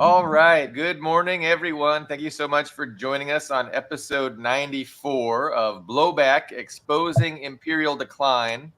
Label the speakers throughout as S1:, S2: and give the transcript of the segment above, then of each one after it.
S1: All right. Good morning, everyone. Thank you so much for joining us on episode 94 of Blowback, Exposing Imperial Decline.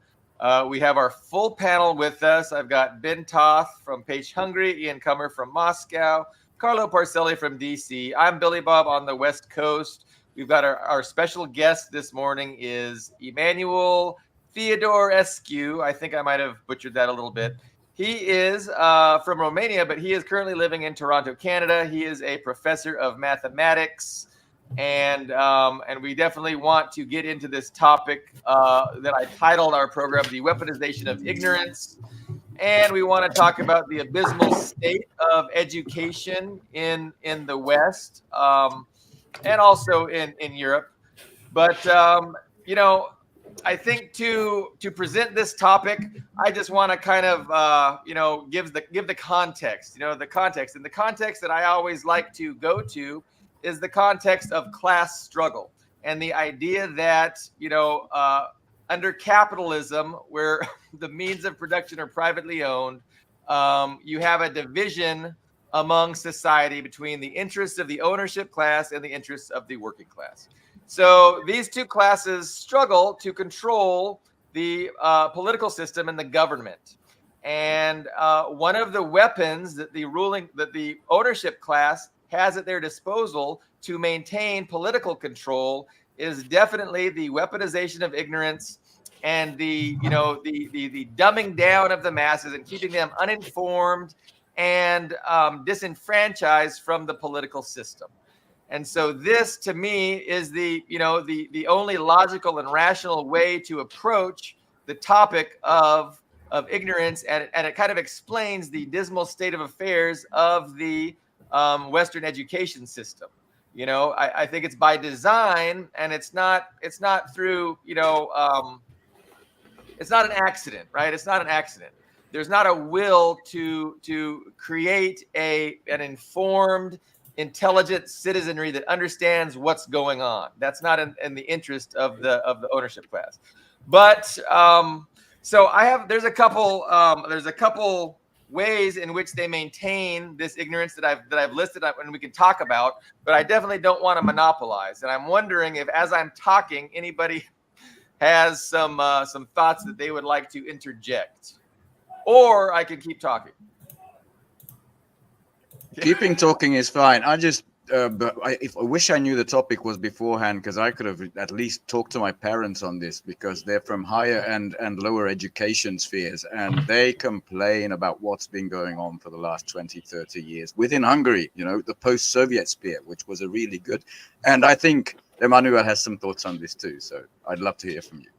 S1: We have our full panel with us. I've got Ben Toth from Page Hungary, Ian Kummer from Moscow, Carlo Parcelli from DC. I'm Billy Bob on the West Coast. We've got our special guest this morning is Imanoil Theordorescu. I think I might have butchered that a little bit. He is from Romania, but he is currently living in Toronto, Canada. He is a professor of mathematics, and we definitely want to get into this topic that I titled our program, "The Weaponization of Ignorance." And we want to talk about the abysmal state of education in the West, and also in Europe. But I think to present this topic, I just want to kind of give the context. The context, and the context that I always like to go to is the context of class struggle and the idea that under capitalism, where the means of production are privately owned, you have a division among society between the interests of the ownership class and the interests of the working class. So these two classes struggle to control the political system and the government. And one of the weapons that the ownership class has at their disposal to maintain political control is definitely the weaponization of ignorance and the dumbing down of the masses and keeping them uninformed and disenfranchised from the political system. And so this, to me, is the only logical and rational way to approach the topic of ignorance, and it kind of explains the dismal state of affairs of the Western education system. I think it's by design, and it's not through it's not an accident, right? It's not an accident. There's not a will to create an informed, intelligent citizenry that understands what's going on. That's not in the interest of the ownership class. But so there's a couple ways in which they maintain this ignorance that I've listed up and we can talk about, but I definitely don't want to monopolize. And I'm wondering if, as I'm talking, anybody has some thoughts that they would like to interject, or I could keep talking.
S2: Keeping talking is fine. I wish I knew the topic was beforehand, because I could have at least talked to my parents on this, because they're from higher and lower education spheres, and they complain about what's been going on for the last 20, 30 years within Hungary, the post-Soviet sphere, which was a really good. And I think Imanoil has some thoughts on this too, so I'd love to hear from you.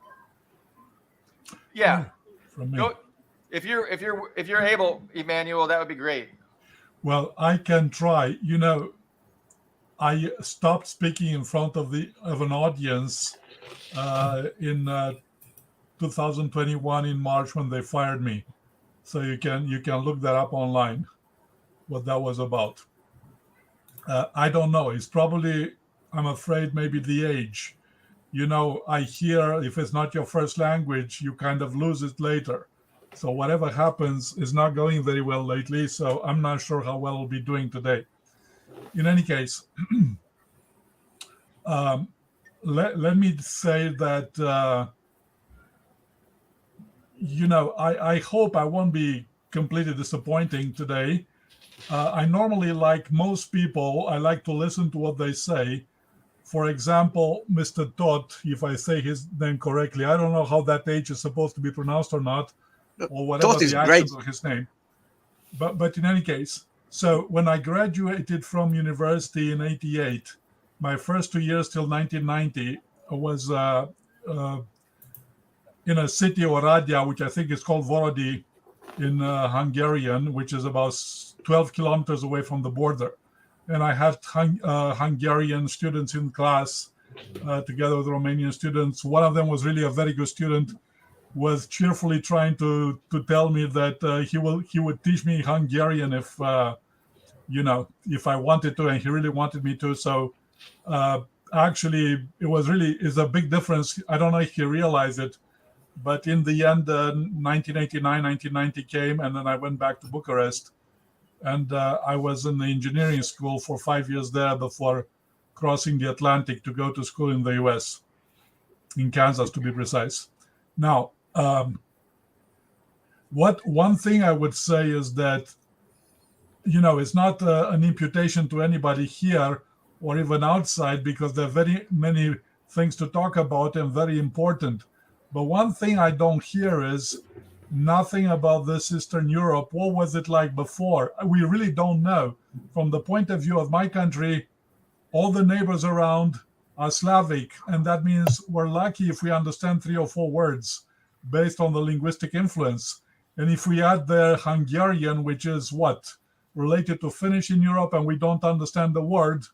S1: Yeah,
S3: from me.
S1: If you're able, Imanoil, that would be great.
S3: Well, I can try. I stopped speaking in front of an audience in 2021 in March, when they fired me. So you can look that up online, what that was about. I don't know. It's probably, I'm afraid, maybe the age. I hear if it's not your first language, you kind of lose it later. So whatever happens is not going very well lately. So I'm not sure how well I'll be doing today. In any case, let me say that, I hope I won't be completely disappointing today. I normally, like most people, I like to listen to what they say. For example, Mr. Toth, if I say his name correctly, I don't know how that H is supposed to be pronounced or not, or whatever the accent of his name. But in any case, so when I graduated from university in '88, my first 2 years till 1990 was in a city, Oradea, which I think is called Vorodi in Hungarian, which is about 12 kilometers away from the border. And I had Hungarian students in class together with Romanian students. One of them was really a very good student, was cheerfully trying to tell me that he would teach me Hungarian if I wanted to, and he really wanted me to. So actually, it's a big difference. I don't know if he realized it, but in the end, 1989, 1990 came, and then I went back to Bucharest. And I was in the engineering school for 5 years there before crossing the Atlantic to go to school in the US, in Kansas to be precise. Now, one thing I would say is that, it's not an imputation to anybody here or even outside, because there are very many things to talk about and very important. But one thing I don't hear is nothing about this Eastern Europe. What was it like before? We really don't know. From the point of view of my country, all the neighbors around are Slavic, and that means we're lucky if we understand 3 or 4 words based on the linguistic influence. And if we add the Hungarian, which is related to Finnish in Europe, and we don't understand the word,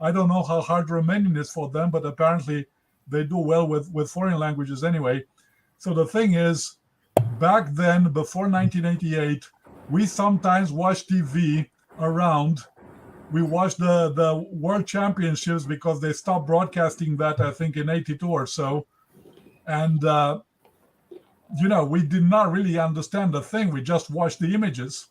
S3: I don't know how hard Romanian is for them, but apparently they do well with foreign languages anyway. So the thing is, back then, before 1988, we sometimes watched TV around. We watched the World Championships because they stopped broadcasting that, I think, in 82 or so. And, we did not really understand the thing. We just watched the images.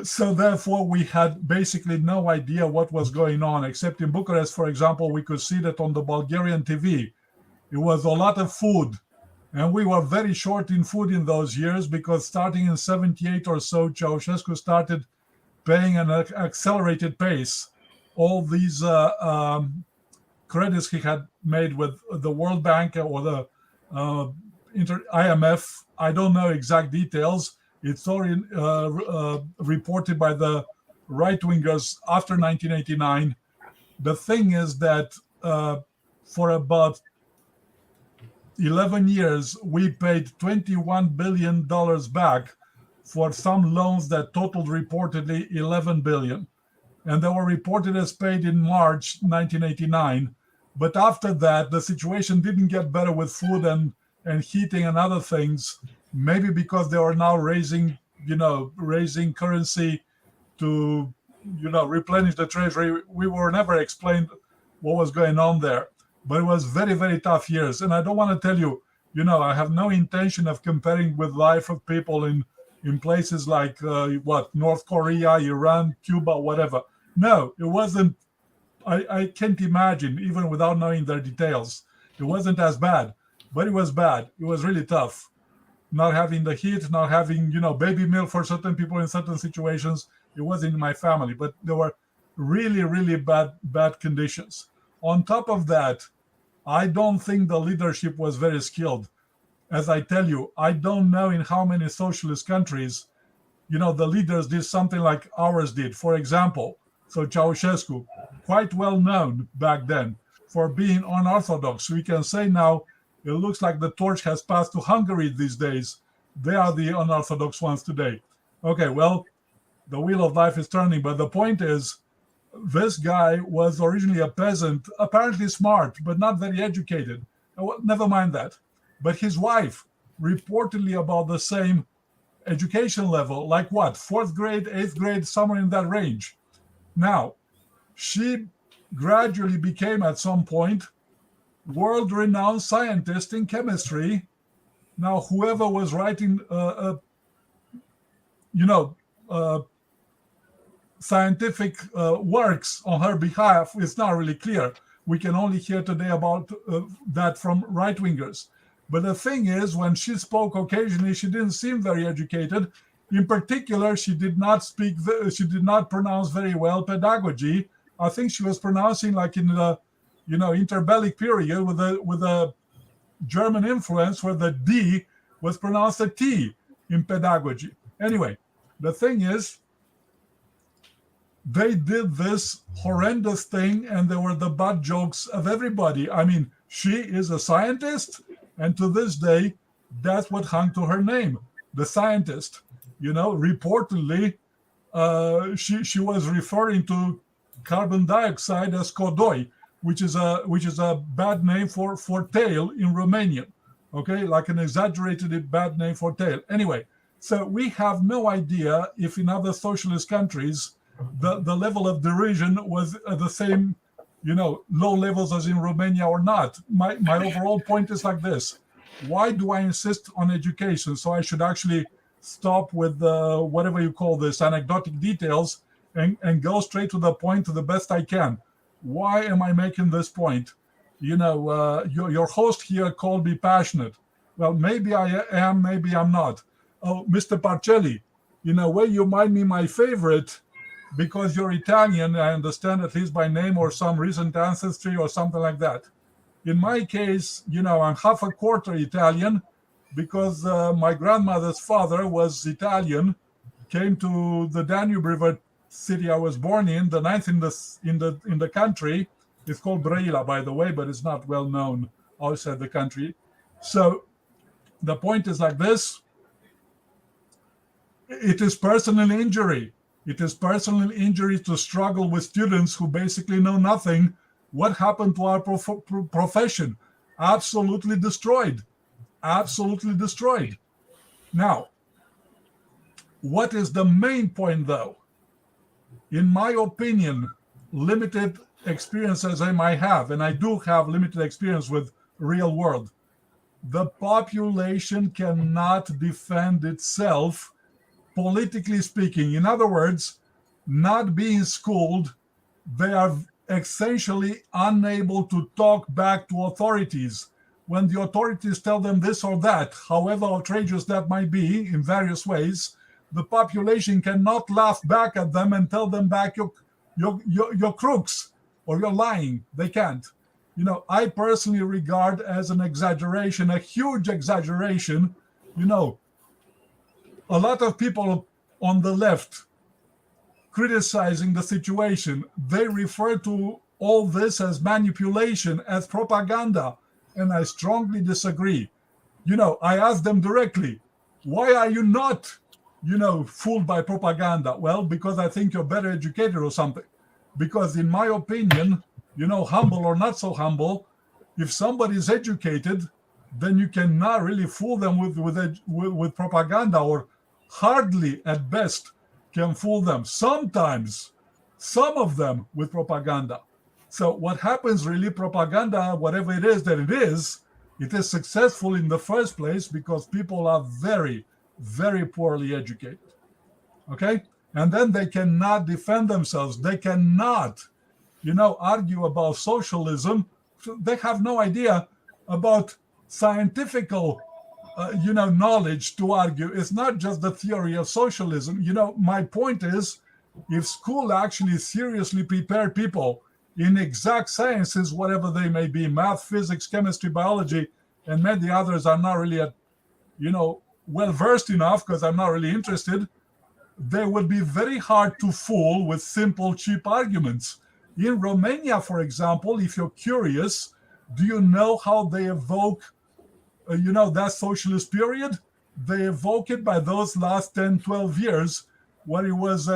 S3: So therefore, we had basically no idea what was going on, except in Bucharest, for example, we could see that on the Bulgarian TV. It was a lot of food. And we were very short in food in those years, because starting in 78 or so, Ceausescu started paying an accelerated pace all these credits he had made with the World Bank or the IMF. I don't know exact details. It's already reported by the right-wingers after 1989. The thing is that for about 11 years, we paid $21 billion back for some loans that totaled reportedly 11 billion. And they were reported as paid in March 1989. But after that, the situation didn't get better with food and heating and other things, maybe because they were now raising currency to, replenish the treasury. We were never explained what was going on there. But it was very, very tough years. And I don't want to tell you, I have no intention of comparing with life of people in places like, North Korea, Iran, Cuba, whatever. No, it wasn't. I can't imagine, even without knowing their details. It wasn't as bad, but it was bad. It was really tough. Not having the heat, not having, baby milk for certain people in certain situations. It wasn't in my family, but there were really, really bad conditions. On top of that, I don't think the leadership was very skilled. As I tell you, I don't know in how many socialist countries, the leaders did something like ours did. For example, so Ceausescu, quite well known back then for being unorthodox. We can say now, it looks like the torch has passed to Hungary these days. They are the unorthodox ones today. Okay, well, the wheel of life is turning. But the point is, this guy was originally a peasant, apparently smart, but not very educated. Never mind that. But his wife, reportedly about the same education level, like 4th grade, 8th grade, somewhere in that range. Now, she gradually became at some point world-renowned scientist in chemistry. Now, whoever was writing, scientific works on her behalf, it's not really clear. We can only hear today about that from right-wingers. But the thing is, when she spoke occasionally, she didn't seem very educated. In particular, she did not pronounce very well pedagogy. I think she was pronouncing like in the, interbellic period with a German influence, where the D was pronounced a T in pedagogy. Anyway, the thing is, they did this horrendous thing, and they were the butt jokes of everybody. I mean, she is a scientist, and to this day, that's what hung to her name, the scientist. Reportedly, she was referring to carbon dioxide as kodoi, which is a bad name for tail in Romanian. Okay, like an exaggerated bad name for tail. Anyway, so we have no idea if in other socialist countries the level of derision was at the same, low levels as in Romania or not. My overall point is like this. Why do I insist on education? So I should actually stop with whatever you call this, anecdotic details, and go straight to the point to the best I can. Why am I making this point? Your host here called me passionate. Well, maybe I am, maybe I'm not. Oh, Mr. Parcelli, in a way you might be my favorite because you're Italian, I understand, at least by name or some recent ancestry or something like that. In my case, I'm half a quarter Italian because my grandmother's father was Italian, came to the Danube River city I was born in, the ninth in the country. It's called Brăila, by the way, but it's not well known outside the country. So the point is like this. It is personal injury. It is personal injury to struggle with students who basically know nothing. What happened to our profession? Absolutely destroyed. Absolutely destroyed. Now, what is the main point, though? In my opinion, limited experience as I might have, and I do have limited experience with real world, the population cannot defend itself, politically speaking. In other words, not being schooled, they are essentially unable to talk back to authorities. When the authorities tell them this or that, however outrageous that might be in various ways, the population cannot laugh back at them and tell them back, you're crooks or you're lying. They can't. I personally regard as an exaggeration, a huge exaggeration. A lot of people on the left criticizing the situation, they refer to all this as manipulation, as propaganda, and I strongly disagree. I asked them directly, why are you not, fooled by propaganda? Well, because I think you're better educated or something. Because in my opinion, humble or not so humble, if somebody is educated, then you cannot really fool them with propaganda, or hardly at best can fool them. Sometimes, some of them with propaganda. So what happens really, propaganda, whatever it is that it is successful in the first place because people are very, very poorly educated. Okay? And then they cannot defend themselves. They cannot, argue about socialism. They have no idea about scientific, knowledge to argue. It's not just the theory of socialism. My point is, if school actually seriously prepared people in exact sciences, whatever they may be, math, physics, chemistry, biology, and many others are not really, well versed enough because I'm not really interested, they would be very hard to fool with simple, cheap arguments. In Romania, for example, if you're curious, do you know how they evoke, that socialist period? They evoke it by those last 10, 12 years, where it was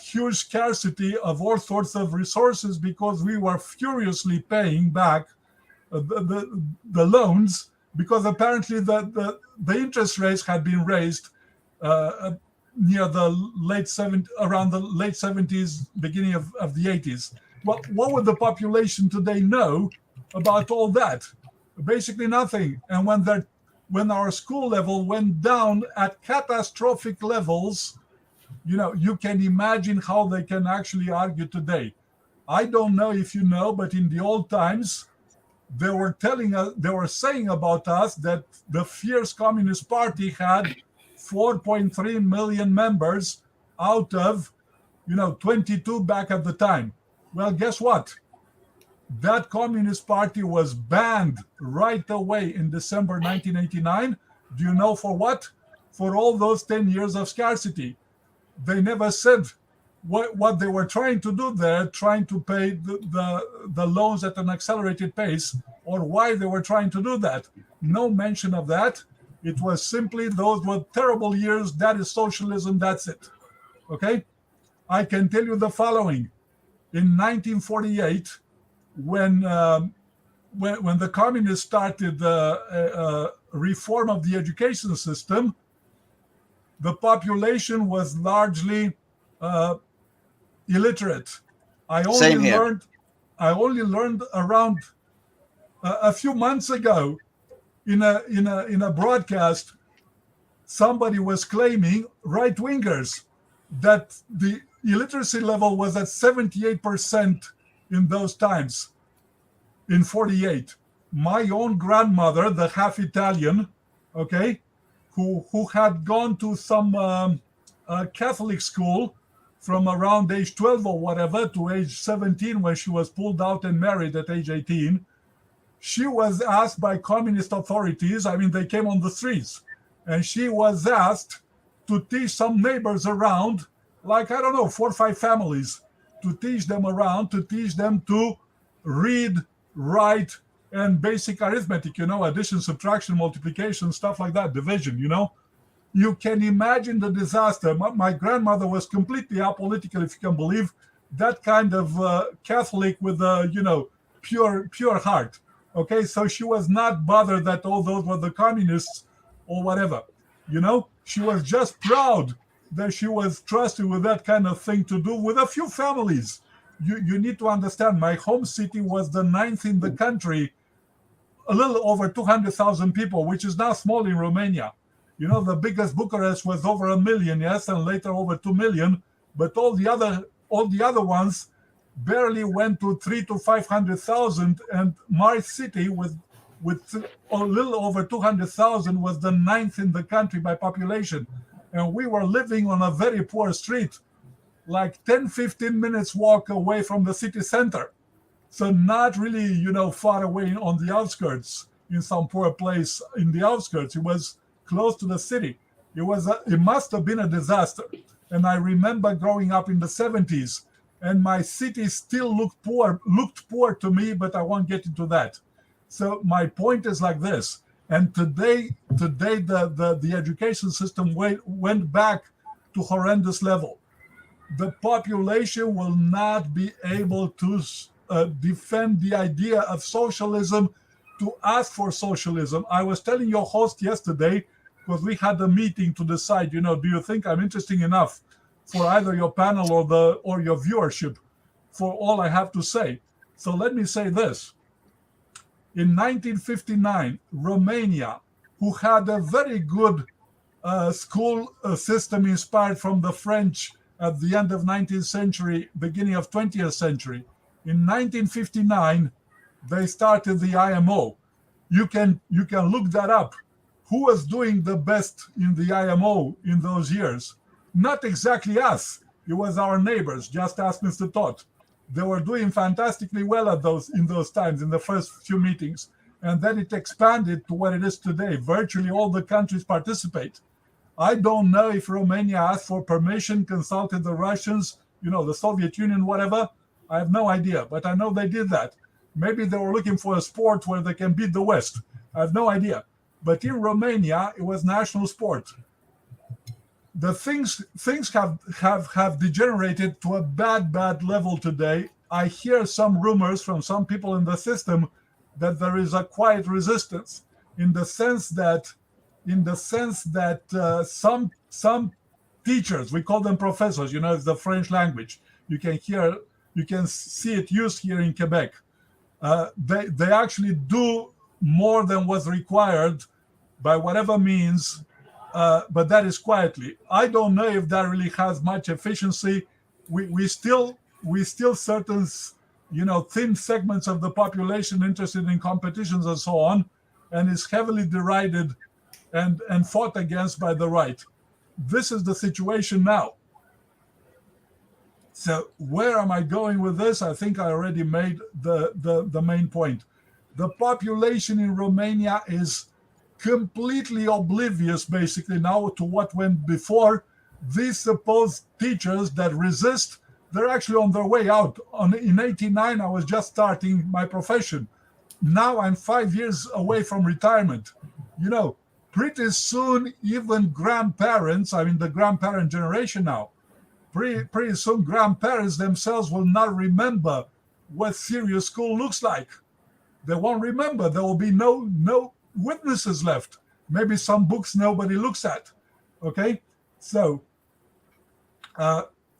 S3: huge scarcity of all sorts of resources because we were furiously paying back the loans because apparently the interest rates had been raised near the around the late 70s, beginning of the 80s. Well, what would the population today know about all that? Basically nothing. And when our school level went down at catastrophic levels, you can imagine how they can actually argue today. I don't know if you know, but in the old times, they were saying about us that the fierce Communist Party had 4.3 million members out of, 22 back at the time. Well, guess what? That Communist Party was banned right away in December 1989. Do you know for what? For all those 10 years of scarcity. They never said what they were trying to do there, trying to pay the loans at an accelerated pace, or why they were trying to do that. No mention of that. It was simply those were terrible years. That is socialism. That's it. Okay? I can tell you the following. In 1948, when the communists started reform of the education system, the population was largely illiterate. I only learned around a few months ago in a broadcast somebody was claiming, right-wingers, that the illiteracy level was at 78% in those times, in 48. My own grandmother, the half Italian, okay, who had gone to some Catholic school from around age 12 or whatever to age 17 when she was pulled out and married at age 18, she was asked by communist authorities, I mean, they came on the streets, and she was asked to teach some neighbors around, like, I don't know, 4 or 5 families, to teach them around, to teach them to read, write, and basic arithmetic, addition, subtraction, multiplication, stuff like that, division, You can imagine the disaster. My grandmother was completely apolitical, if you can believe, that kind of Catholic with a, pure heart. Okay, so she was not bothered that all those were the communists or whatever. She was just proud that she was trusted with that kind of thing to do with a few families. You need to understand, my home city was the 9th in the country, a little over 200,000 people, which is now small in Romania. The biggest Bucharest was over 1 million, yes, and later over 2 million, but all the other ones barely went to 300,000 to 500,000, and my city with a little over 200,000 was the 9th in the country by population, and we were living on a very poor street, like 10-15 minutes walk away from the city center, so not really far away on the outskirts, in some poor place in the outskirts. It was close to the city. It must have been a disaster. And I remember growing up in the 70s, and my city still looked poor to me, but I won't get into that. So my point is like this. And today the education system went back to horrendous level. The population will not be able to defend the idea of socialism, to ask for socialism. I was telling your host yesterday, because we had a meeting to decide, do you think I'm interesting enough for either your panel or your viewership for all I have to say? So let me say this. In 1959, Romania, who had a very good school system inspired from the French at the end of 19th century, beginning of 20th century, in 1959, they started the IMO. You can look that up. Who was doing the best in the IMO in those years? Not exactly us. It was our neighbors. Just ask Mr. Toth. They were doing fantastically well in those times, in the first few meetings. And then it expanded to what it is today. Virtually all the countries participate. I don't know if Romania asked for permission, consulted the Russians, the Soviet Union, whatever. I have no idea, but I know they did that. Maybe they were looking for a sport where they can beat the West. I have no idea. But in Romania, it was national sport. The things have degenerated to a bad level today. I hear some rumors from some people in the system that there is a quiet resistance, in the sense that some teachers, we call them professors, it's the French language. You can see it used here in Quebec. They actually do more than was required by whatever means, but that is quietly. I don't know if that really has much efficiency. We still certain, thin segments of the population interested in competitions and so on, and is heavily derided and fought against by the right. This is the situation now. So where am I going with this? I think I already made the main point. The population in Romania is completely oblivious, basically, now to what went before. These supposed teachers that resist, they're actually on their way out. In 89, I was just starting my profession. Now I'm 5 years away from retirement. Pretty soon, even grandparents, the grandparent generation now, pretty soon grandparents themselves will not remember what serious school looks like. They won't remember. There will be no witnesses left. Maybe some books nobody looks at. Okay? So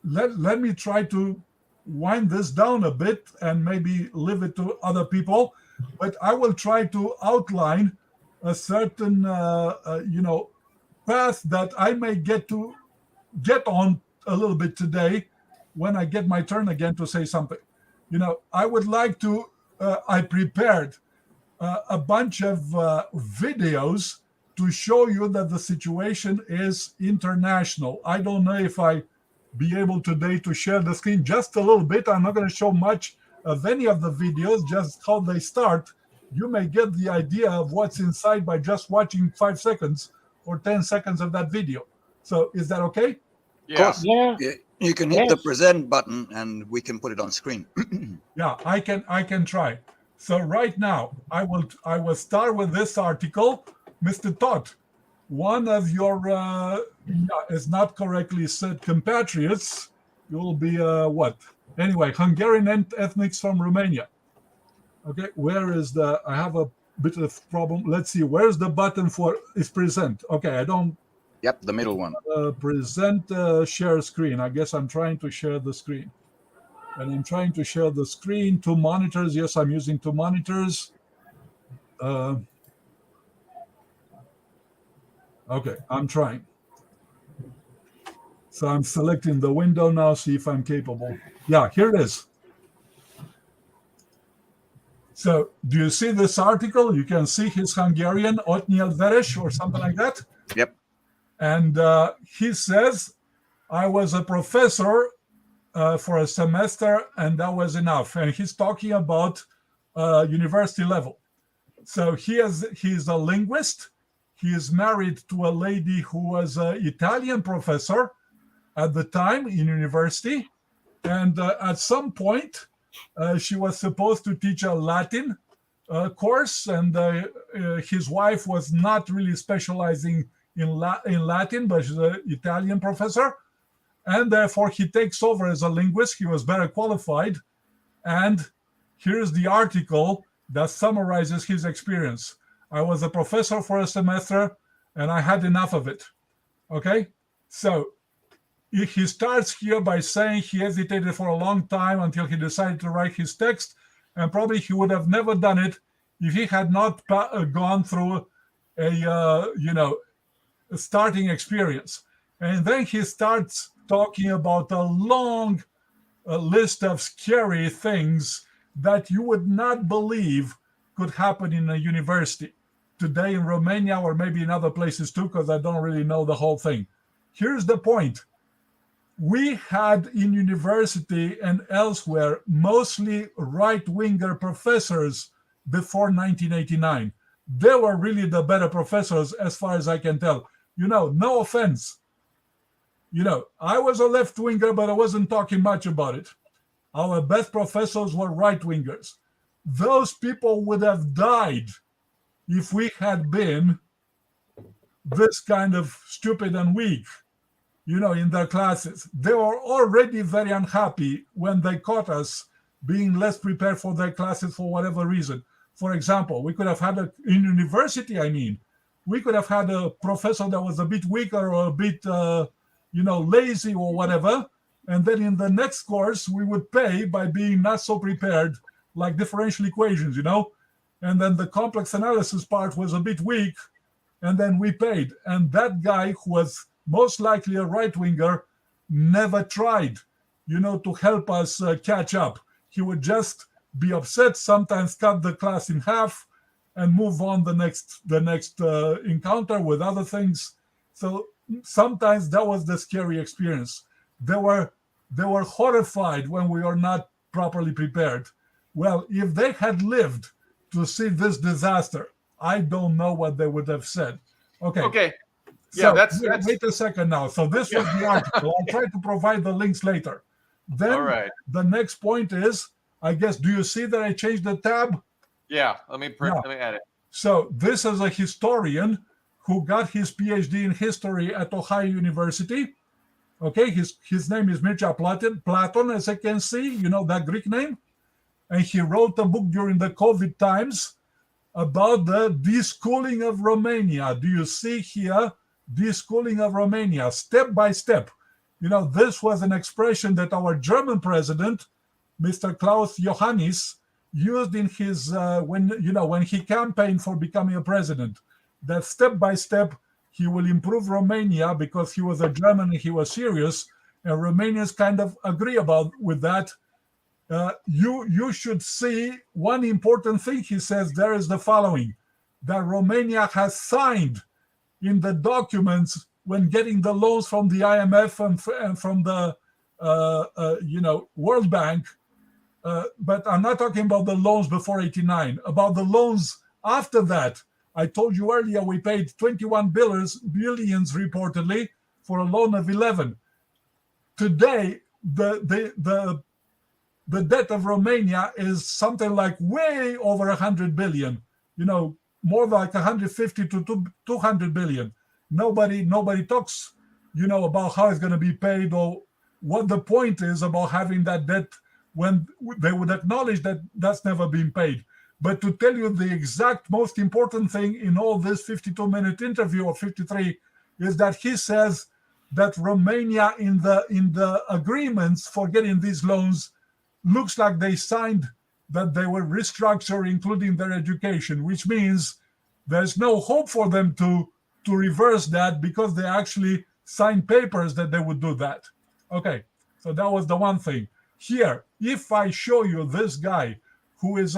S3: let me try to wind this down a bit and maybe leave it to other people. But I will try to outline a certain, path that I may get on a little bit today when I get my turn again to say something. I would like to, I prepared a bunch of videos to show you that the situation is international. I don't know if I be able today to share the screen just a little bit. I'm not going to show much of any of the videos, just how they start. You may get the idea of what's inside by just watching 5 seconds or 10 seconds of that video. So is that okay?
S2: Of course.
S4: Yeah.
S2: You can hit the present button and we can put it on screen.
S3: Yeah, I can try. So right now, I will start with this article. Mr. Toth, one of your, is not correctly said, compatriots, you will be what? Anyway, Hungarian ethnics from Romania. Okay, where is I have a bit of problem. Let's see, where's the button for is present? Okay, I don't.
S2: Yep, the middle one.
S3: Present share screen. I guess I'm trying to share the screen. And I'm trying to share the screen, 2 monitors. Yes, I'm using 2 monitors. Okay, I'm trying. So I'm selecting the window now, see if I'm capable. Yeah, here it is. So do you see this article? You can see his Hungarian, Imanoil Theordorescu, or something like that.
S2: Yep.
S3: And he says, I was a professor for a semester, and that was enough. And he's talking about university level. So he's a linguist. He is married to a lady who was an Italian professor at the time in university. And at some point, she was supposed to teach a Latin course. And his wife was not really specializing in Latin, but she's an Italian professor. And therefore, he takes over as a linguist. He was better qualified. And here's the article that summarizes his experience. I was a professor for a semester, and I had enough of it. Okay? So he starts here by saying he hesitated for a long time until he decided to write his text, and probably he would have never done it if he had not gone through a starting experience. And then he starts talking about a long list of scary things that you would not believe could happen in a university today in Romania, or maybe in other places too, because I don't really know the whole thing. Here's the point. We had in university and elsewhere mostly right-winger professors before 1989. They were really the better professors as far as I can tell. No offense. I was a left-winger, but I wasn't talking much about it. Our best professors were right-wingers. Those people would have died if we had been this kind of stupid and weak, in their classes. They were already very unhappy when they caught us being less prepared for their classes for whatever reason. For example, we could have had in university, we could have had a professor that was a bit weaker or a bit, lazy or whatever. And then in the next course, we would pay by being not so prepared, like differential equations, And then the complex analysis part was a bit weak, and then we paid. And that guy, who was most likely a right-winger, never tried, to help us catch up. He would just be upset, sometimes cut the class in half, and move on the next encounter with other things. So sometimes that was the scary experience. They were horrified when we were not properly prepared. Well, if they had lived to see this disaster, I don't know what they would have said. Okay.
S1: Yeah,
S3: So,
S1: that's
S3: wait a second now. So this was the article. I'll try to provide the links later. Then
S1: all right.
S3: The next point is, I guess, do you see that I changed the tab?
S1: Yeah, let me add it.
S3: So this is a historian who got his PhD in history at Ohio University. Okay, his name is Mircea Platon, as I can see, that Greek name. And he wrote a book during the COVID times about the deschooling of Romania. Do you see here, deschooling of Romania, step by step? This was an expression that our German president, Mr. Klaus Johannes, used in his, when he campaigned for becoming a president, that step by step he will improve Romania because he was a German and he was serious, and Romanians kind of agree with that. You should see one important thing he says there is the following, that Romania has signed in the documents when getting the loans from the IMF and from the World Bank, but I'm not talking about the loans before 89, about the loans after that. I told you earlier we paid 21 billions reportedly for a loan of 11. Today, the debt of Romania is something like way over 100 billion, more like 150 to 200 billion. Nobody talks, about how it's going to be paid or what the point is about having that debt when they would acknowledge that that's never been paid. But to tell you the exact most important thing in all this 52-minute interview or 53 is that he says that Romania in the agreements for getting these loans looks like they signed that they will restructure, including their education, which means there's no hope for them to reverse that because they actually signed papers that they would do that. Okay, so that was the one thing. Here, if I show you this guy who is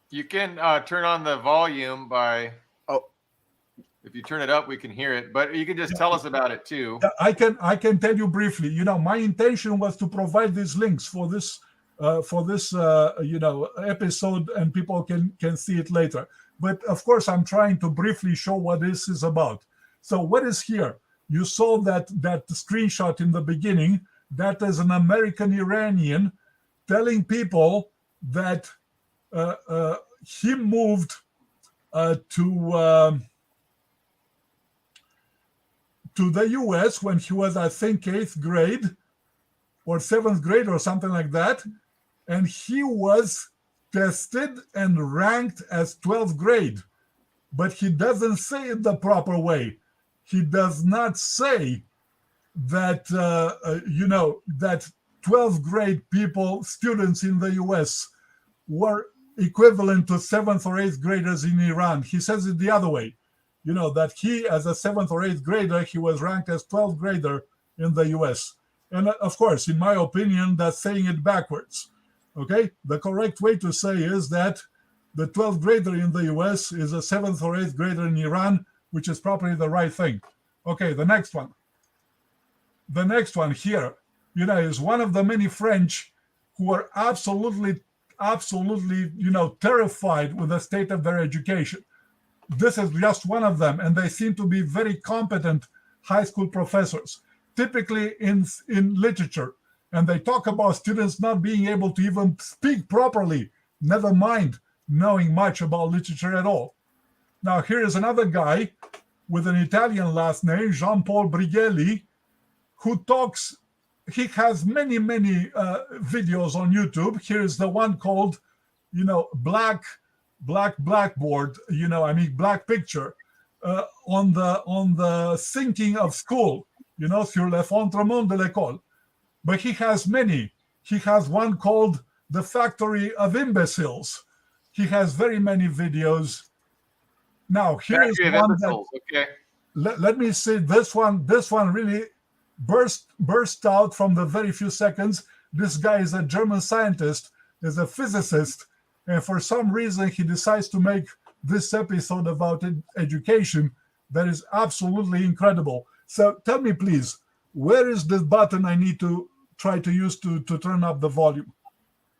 S1: You can turn on the volume by. If you turn it up, we can hear it. But you can just tell us about it too.
S3: I can tell you briefly. My intention was to provide these links for this episode, and people can see it later. But of course, I'm trying to briefly show what this is about. So what is here? You saw that screenshot in the beginning. That is an American Iranian telling people that he moved to the US when he was, I think, 8th grade or 7th grade or something like that. And he was tested and ranked as 12th grade. But he doesn't say it the proper way. He does not say that, that 12th grade students in the US were equivalent to 7th or 8th graders in Iran. He says it the other way. That he, as a 7th or 8th grader, he was ranked as 12th grader in the US. And of course, in my opinion, that's saying it backwards. Okay? The correct way to say is that the 12th grader in the US is a 7th or 8th grader in Iran, which is probably the right thing. Okay, the next one. The next one here, is one of the many French who are absolutely, terrified with the state of their education. This is just one of them, and they seem to be very competent high school professors, typically in literature. And they talk about students not being able to even speak properly, never mind knowing much about literature at all. Now, here is another guy with an Italian last name, Jean-Paul Brighelli, who talks. He has many videos on YouTube. Here's the one called, Black Blackboard, Black Picture, on the sinking of school, sur l'effondrement de l'école. But he has many. He has one called The Factory of Imbeciles. He has very many videos. Now, here is one that,
S1: okay.
S3: Let me say this one really burst out from the very few seconds. This guy is a German scientist, is a physicist, and for some reason he decides to make this episode about education that is absolutely incredible. So tell me, please, where is this button I need to try to use to turn up the volume?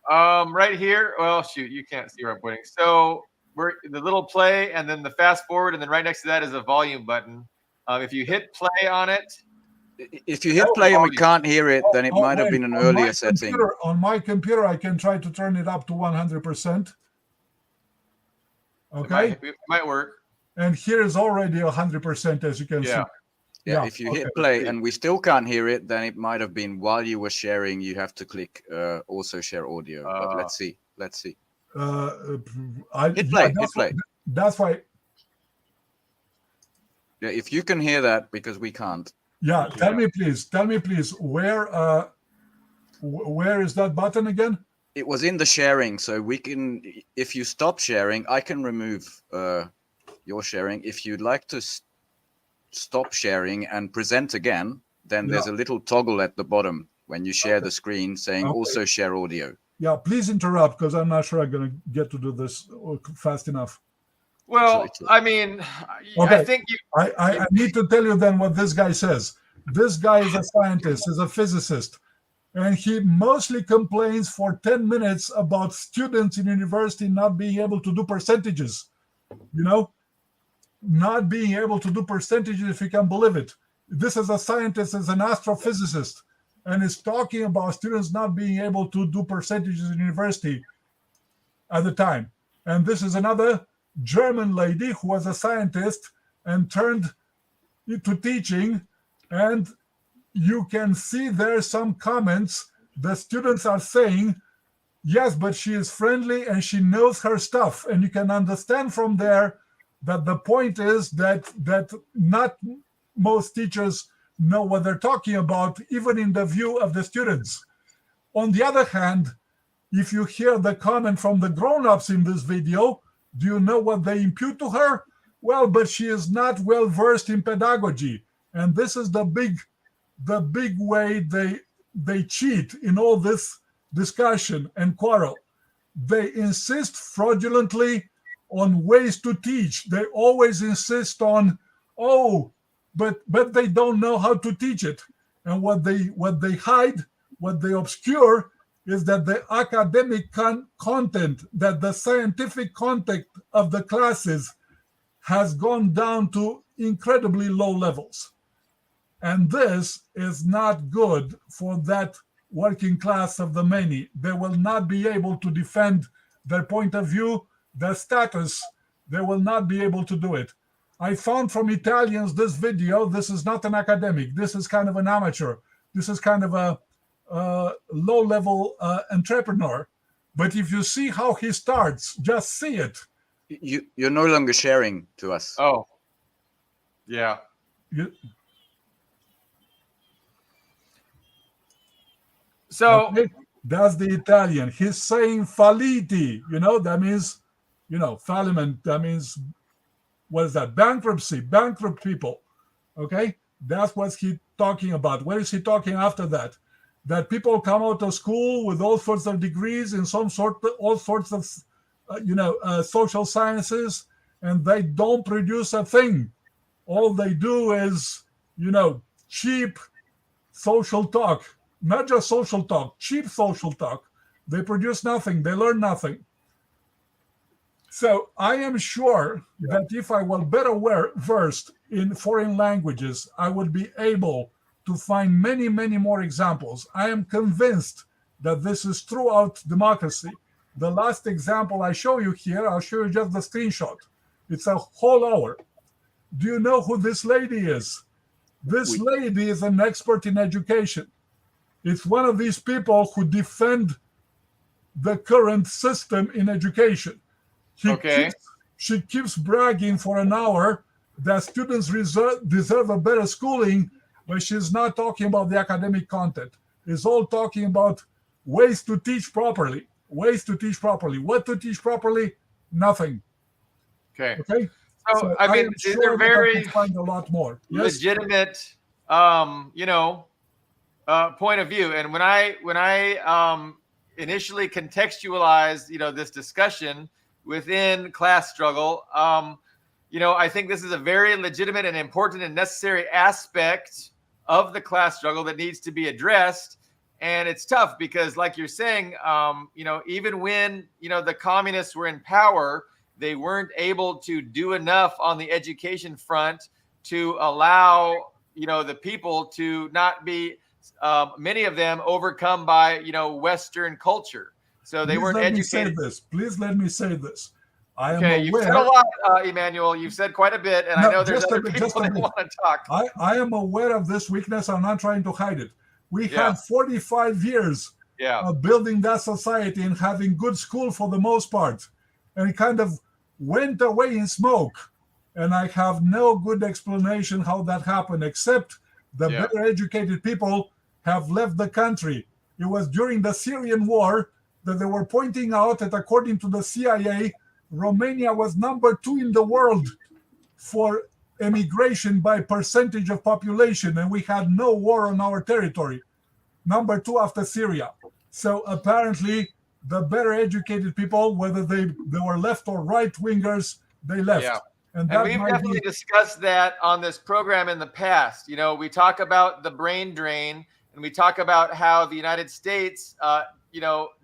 S1: Right here. Well, shoot, you can't see where I'm pointing. So we're the little play, and then the fast forward, and then right next to that is a volume button. If you hit play on it.
S2: If you hit play and we can't hear it, then it might have been an earlier setting.
S3: On my computer, I can try to turn it up to 100%. Okay?
S1: It might work.
S3: And here is already 100%, as you can see.
S2: Yeah, if you hit play and we still can't hear it, then it might have been while you were sharing, you have to click also share audio. But let's see.
S3: Hit
S2: play.
S3: That's why.
S2: Yeah, if you can hear that, because we can't.
S3: Yeah, tell me please, where is that button again?
S2: It was in the sharing, so we can. If you stop sharing, I can remove your sharing. If you'd like to stop sharing and present again, then there's a little toggle at the bottom when you share the screen saying also share audio.
S3: Yeah, please interrupt because I'm not sure I'm going to get to do this fast enough.
S1: Well, I mean, I think
S3: I need to tell you then what this guy says. This guy is a scientist, is a physicist, and he mostly complains for 10 minutes about students in university not being able to do percentages. You know, not being able to do percentages, if you can believe it. This is a scientist, is an astrophysicist, and is talking about students not being able to do percentages in university at the time. And this is another German lady who was a scientist and turned to teaching, and you can see there some comments. The students are saying, yes, but she is friendly and she knows her stuff. And you can understand from there that the point is that not most teachers know what they're talking about, even in the view of the students. On the other hand, if you hear the comment from the grown-ups in this video, do you know what they impute to her? Well, but she is not well versed in pedagogy. And this is the big way they cheat in all this discussion and quarrel. They insist fraudulently on ways to teach. They always insist on, but they don't know how to teach it. And what they hide, what they obscure, is that the academic content, that the scientific content of the classes has gone down to incredibly low levels. And this is not good for that working class of the many. They will not be able to defend their point of view, their status. They will not be able to do it. I found from Italians this video. This is not an academic. This is kind of an amateur. This is kind of a low-level entrepreneur. But if you see how he starts, just see it.
S2: You're no longer sharing to us.
S1: Oh, yeah. So
S3: that's the Italian. He's saying falliti. That means, falliment. That means, what is that? Bankruptcy, bankrupt people. Okay, that's what he's talking about. What is he talking after that? That people come out of school with all sorts of degrees in all sorts of, social sciences, and they don't produce a thing. All they do is, cheap social talk. Not just social talk, cheap social talk. They produce nothing. They learn nothing. So I am sure that if I were better versed in foreign languages, I would be able to find many, many more examples. I am convinced that this is throughout democracy. The last example I show you here, I'll show you just the screenshot. It's a whole hour. Do you know who this lady is? This lady is an expert in education. It's one of these people who defend the current system in education. She keeps bragging for an hour that students deserve a better schooling, but she's not talking about the academic content. It's all talking about ways to teach properly. Ways to teach properly. What to teach properly? Nothing.
S1: Okay.
S3: So
S1: I mean,
S3: sure
S1: they're very
S3: find a lot more.
S1: legitimate, point of view. And when I initially contextualized, this discussion within class struggle, I think this is a very legitimate and important and necessary aspect of the class struggle that needs to be addressed. And it's tough because, like you're saying, even when, the communists were in power, they weren't able to do enough on the education front to allow, the people to not be, many of them overcome by, Western culture. So they weren't educated.
S3: Please let me say this. I am
S1: okay, you've said a lot, Imanoil. You've said quite a bit, and I know there's other people that want to talk.
S3: I am aware of this weakness. I'm not trying to hide it. We had 45 years of building that society and having good school for the most part. And it kind of went away in smoke. And I have no good explanation how that happened, except the better educated people have left the country. It was during the Syrian war that they were pointing out that according to the CIA, Romania was number 2 in the world for emigration by percentage of population, and we had no war on our territory. Number 2 after Syria. So apparently, the better educated people, whether they were left or right wingers, they left.
S1: Yeah.
S3: And
S1: we've definitely discussed that on this program in the past. You know, we talk about the brain drain, and we talk about how the United States,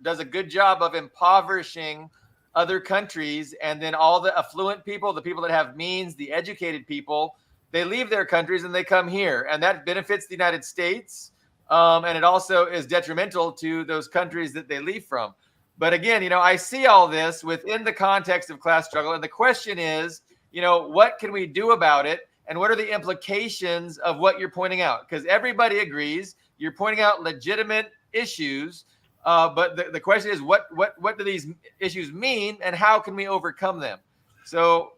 S1: does a good job of impoverishing other countries, and then all the affluent people, the people that have means, the educated people, they leave their countries and they come here, and that benefits the United States, and it also is detrimental to those countries that they leave from. But again, I see all this within the context of class struggle, and the question is, what can we do about it? And what are the implications of what you're pointing out? Because everybody agrees you're pointing out legitimate issues, but the question is, what do these issues mean, and how can we overcome them? So,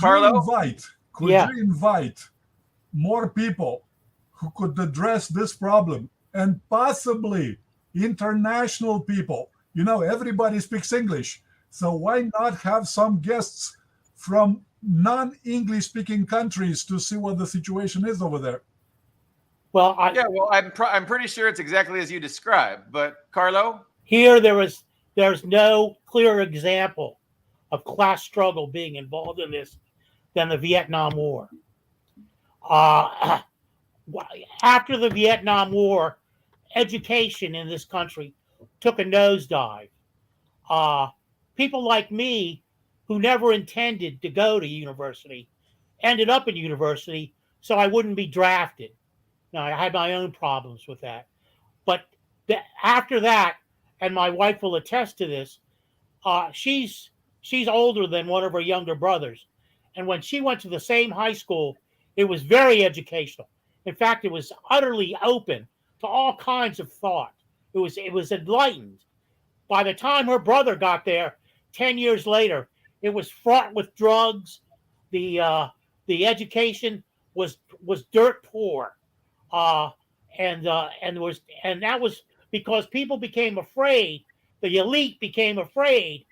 S1: Carlo,
S3: could you invite more people who could address this problem, and possibly international people? Everybody speaks English, so why not have some guests from non-English speaking countries to see what the situation is over there?
S4: Well,
S1: I'm pretty sure it's exactly as you described. But Carlo,
S4: here there's no clearer example of class struggle being involved in this than the Vietnam War. After the Vietnam War, education in this country took a nosedive. People like me, who never intended to go to university, ended up in university so I wouldn't be drafted. Now, I had my own problems with that. But after that, and my wife will attest to this, she's older than one of her younger brothers. And when she went to the same high school, it was very educational. In fact, it was utterly open to all kinds of thought. It was enlightened. By the time her brother got there, 10 years later, it was fraught with drugs. The education was dirt poor, and that was because people became afraid. The elite became afraid,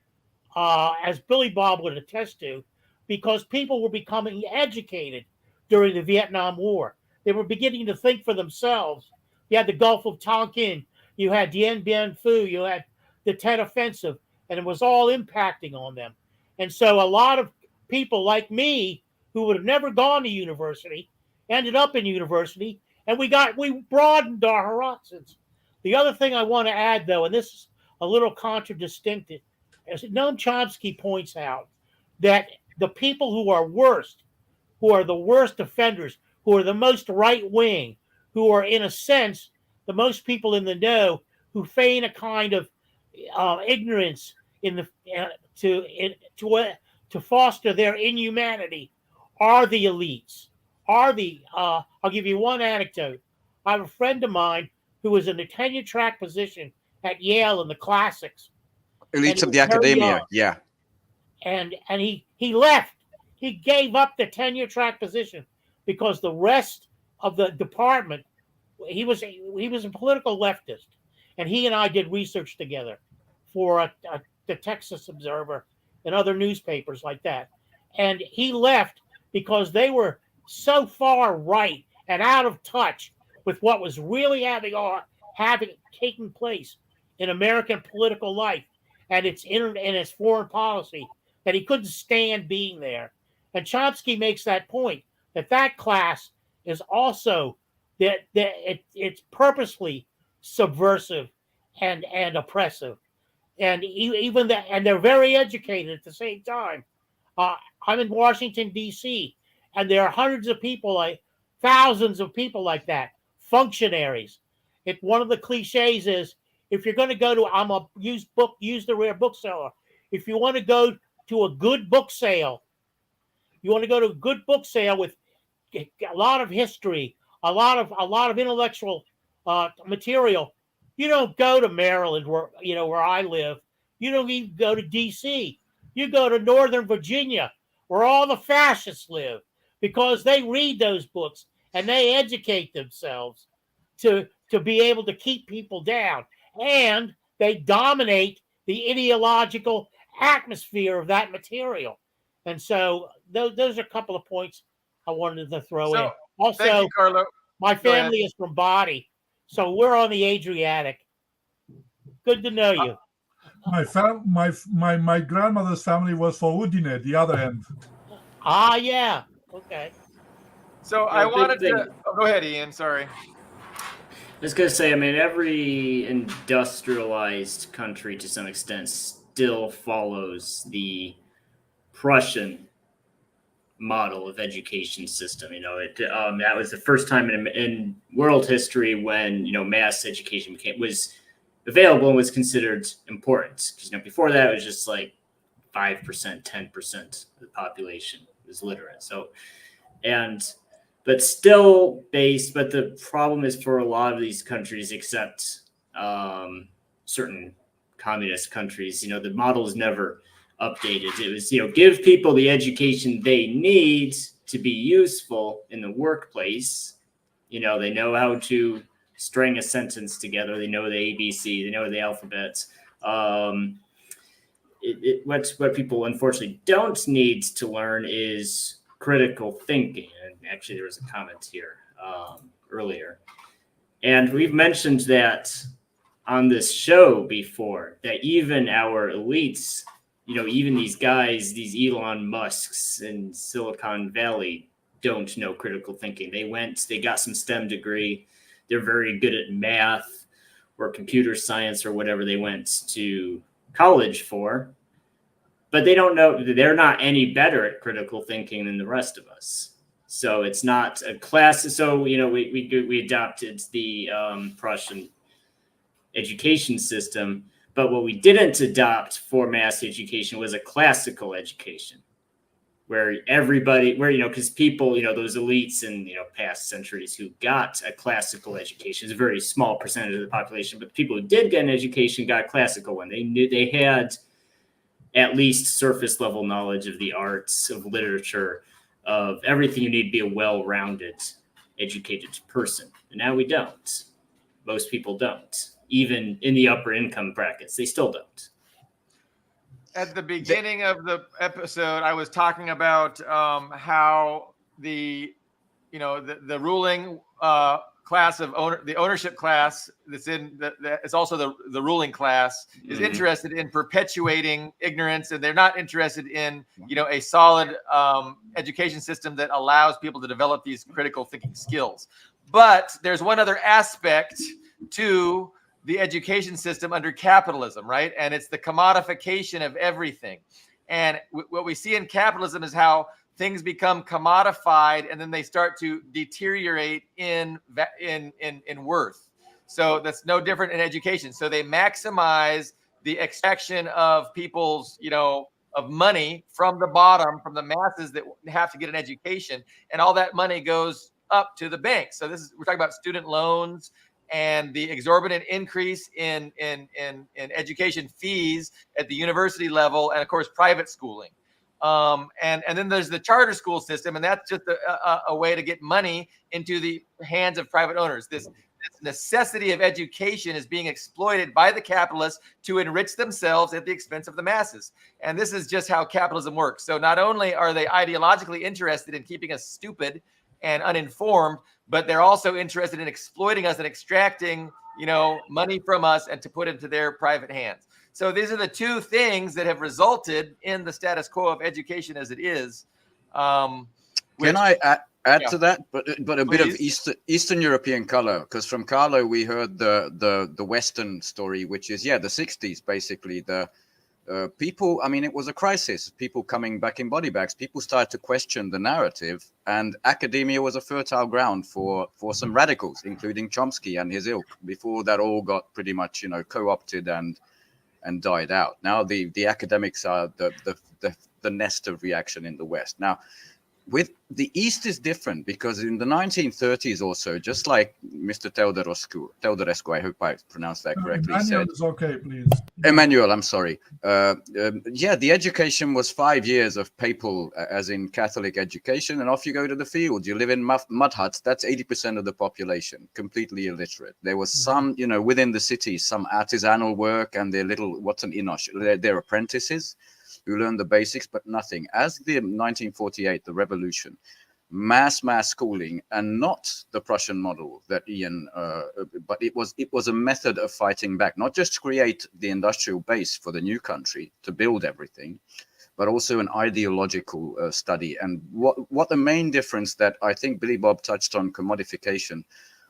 S4: as Billy Bob would attest to, because people were becoming educated during the Vietnam War. They were beginning to think for themselves. You had the Gulf of Tonkin, you had Dien Bien Phu, you had the Tet Offensive, and it was all impacting on them. And so a lot of people like me who would have never gone to university ended up in university, and we broadened our horizons. The other thing I want to add, though, and this is a little contradistinct, as Noam Chomsky points out, that the people who are the worst offenders, who are the most right-wing, who are, in a sense, the most people in the know, who feign a kind of ignorance to foster their inhumanity, are the elites. I'll give you one anecdote. I have a friend of mine who was in a tenure-track position at Yale in the classics.
S2: Elites of the academia, yeah.
S4: And he left. He gave up the tenure-track position because the rest of the department, he was a political leftist, and he and I did research together for the Texas Observer and other newspapers like that. And he left because they were so far right and out of touch with what was really taking place in American political life and its foreign policy, that he couldn't stand being there. And Chomsky makes that point, that class is also that it's purposely subversive and oppressive, and and they're very educated at the same time. I'm in Washington D.C., and there are hundreds of people, thousands of people like that, functionaries. One of the cliches is, if you're going to go to use the rare bookseller. If you want to go to a good book sale, with a lot of history, a lot of intellectual material. You don't go to Maryland, where I live. You don't even go to D.C. You go to Northern Virginia, where all the fascists live, because they read those books and they educate themselves to be able to keep people down, and they dominate the ideological atmosphere of that material. And so those are a couple of points I wanted to throw in.
S1: Thank
S4: Also,
S1: you, Carlo.
S4: my
S1: Go ahead.
S4: family is from Body, so we're on the Adriatic. Good to know you.
S3: My grandmother's family was for Udine, the other end.
S4: Ah, yeah. Okay.
S1: So I wanted to. Oh, go ahead, Ian. Sorry.
S5: I was going to say, I mean, every industrialized country to some extent still follows the Prussian model of education system. That was the first time in world history when, mass education was available and was considered important. Because, before that, it was just like 5%, 10% of the population was literate. But the problem is for a lot of these countries, except certain communist countries, the model is never updated. It was, give people the education they need to be useful in the workplace. They know how to string a sentence together. They know the ABC. They know the alphabet. What people unfortunately don't need to learn is critical thinking. And actually, there was a comment here earlier. And we've mentioned that on this show before, that even our elites, even these guys, these Elon Musks in Silicon Valley, don't know critical thinking. They got some STEM degree. They're very good at math or computer science or whatever they went to college for. But they don't know, they're not any better at critical thinking than the rest of us. So it's not a class. So, we adopted the Prussian education system. But what we didn't adopt for mass education was a classical education where because people, those elites in, past centuries who got a classical education is a very small percentage of the population. But the people who did get an education got a classical one. They knew they had at least surface level knowledge of the arts, of literature, of everything you need to be a well-rounded, educated person. And now we don't. Most people don't. Even in the upper income brackets, they still don't.
S1: At the beginning of the episode, I was talking about how the ruling class of the ownership class that's in it's also the ruling class is interested in perpetuating ignorance, and they're not interested in a solid education system that allows people to develop these critical thinking skills. But there's one other aspect to the education system under capitalism, right? And it's the commodification of everything. And what we see in capitalism is how things become commodified and then they start to deteriorate in worth. So that's no different in education. So they maximize the extraction of people's, of money from the bottom, from the masses that have to get an education, and all that money goes up to the bank. So we're talking about student loans and the exorbitant increase in education fees at the university level, and of course private schooling. And then there's the charter school system, and that's just a way to get money into the hands of private owners. This necessity of education is being exploited by the capitalists to enrich themselves at the expense of the masses. And this is just how capitalism works. So not only are they ideologically interested in keeping us stupid and uninformed, but they're also interested in exploiting us and extracting, money from us and to put into their private hands. So these are the two things that have resulted in the status quo of education as it is.
S2: Can I add to that? But a bit of Eastern European color, because from Carlo we heard the Western story, which is the 60s basically. The people, I mean, it was a crisis. People coming back in body bags. People started to question the narrative, and academia was a fertile ground for some radicals, including Chomsky and his ilk. Before that all got pretty much co-opted and died out. Now the academics are the nest of reaction in the West. Now, with the East is different, because in the 1930s also, just like Mr. Theodorescu, I hope I pronounced that correctly,
S3: Imanoil
S2: said.
S3: is okay, please.
S2: Emmanuel, I'm sorry. Yeah, the education was 5 years of papal, as in Catholic education, and off you go to the field. You live in mud huts. That's 80% of the population, completely illiterate. There was some, within the cities, some artisanal work and their little, what's an inosh? Their apprentices who learned the basics, but nothing. As the 1948, the revolution, mass schooling, and not the Prussian model that Ian, but it was a method of fighting back, not just to create the industrial base for the new country to build everything, but also an ideological study. And what the main difference that I think Billy Bob touched on, commodification,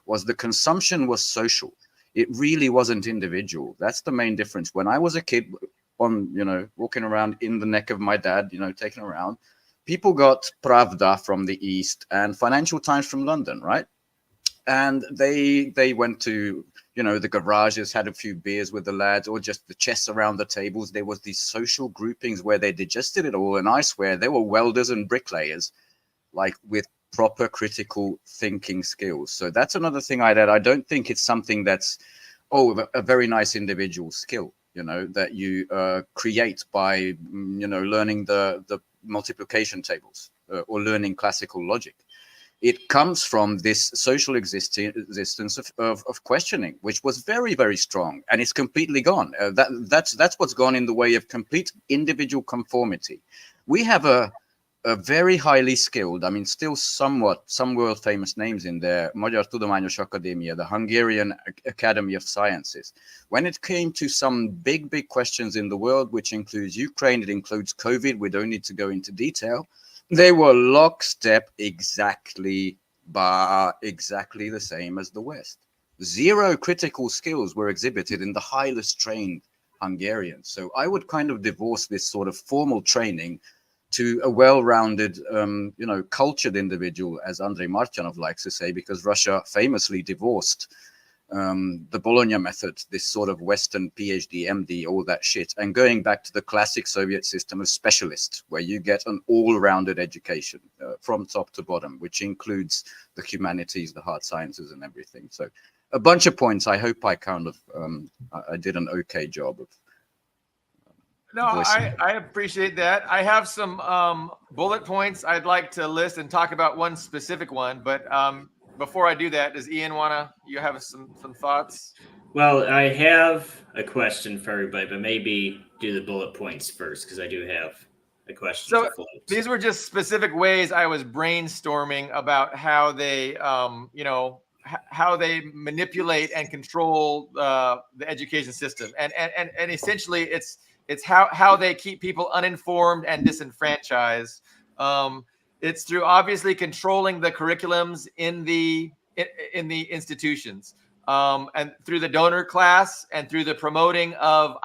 S2: was the consumption was social. It really wasn't individual. That's the main difference. When I was a kid, walking around in the neck of my dad, taken around, people got Pravda from the East and Financial Times from London, right? And they went to, the garages, had a few beers with the lads, or just the chess around the tables. There was these social groupings where they digested it all. And I swear they were welders and bricklayers, like with proper critical thinking skills. So that's another thing I don't think it's something that's, a very nice individual skill, that you create by, learning the multiplication tables or learning classical logic. It comes from this social existence of questioning, which was very, very strong, and it's completely gone. That's what's gone in the way of complete individual conformity. We have a very highly skilled, still somewhat, some world famous names in there, Magyar Tudományos Akadémia, the Hungarian Academy of Sciences. When it came to some big questions in the world, which includes Ukraine, it includes COVID, we don't need to go into detail, they were lockstep exactly the same as the West. Zero critical skills were exhibited in the highest trained Hungarians. So I would kind of divorce this sort of formal training to a well-rounded, cultured individual, as Andrei Martyanov likes to say, because Russia famously divorced the Bologna method, this sort of Western PhD, MD, all that shit, and going back to the classic Soviet system of specialists, where you get an all-rounded education from top to bottom, which includes the humanities, the hard sciences, and everything. So a bunch of points. I hope I kind of, I did an okay job of.
S1: No, I appreciate that. I have some bullet points I'd like to list and talk about one specific one. But before I do that, does Ian you have some thoughts?
S5: Well, I have a question for everybody, but maybe do the bullet points first, because I do have a question.
S1: So these were just specific ways I was brainstorming about how they, how they manipulate and control the education system, and essentially it's how they keep people uninformed and disenfranchised. It's through obviously controlling the curriculums in the institutions, and through the donor class, and through the promoting of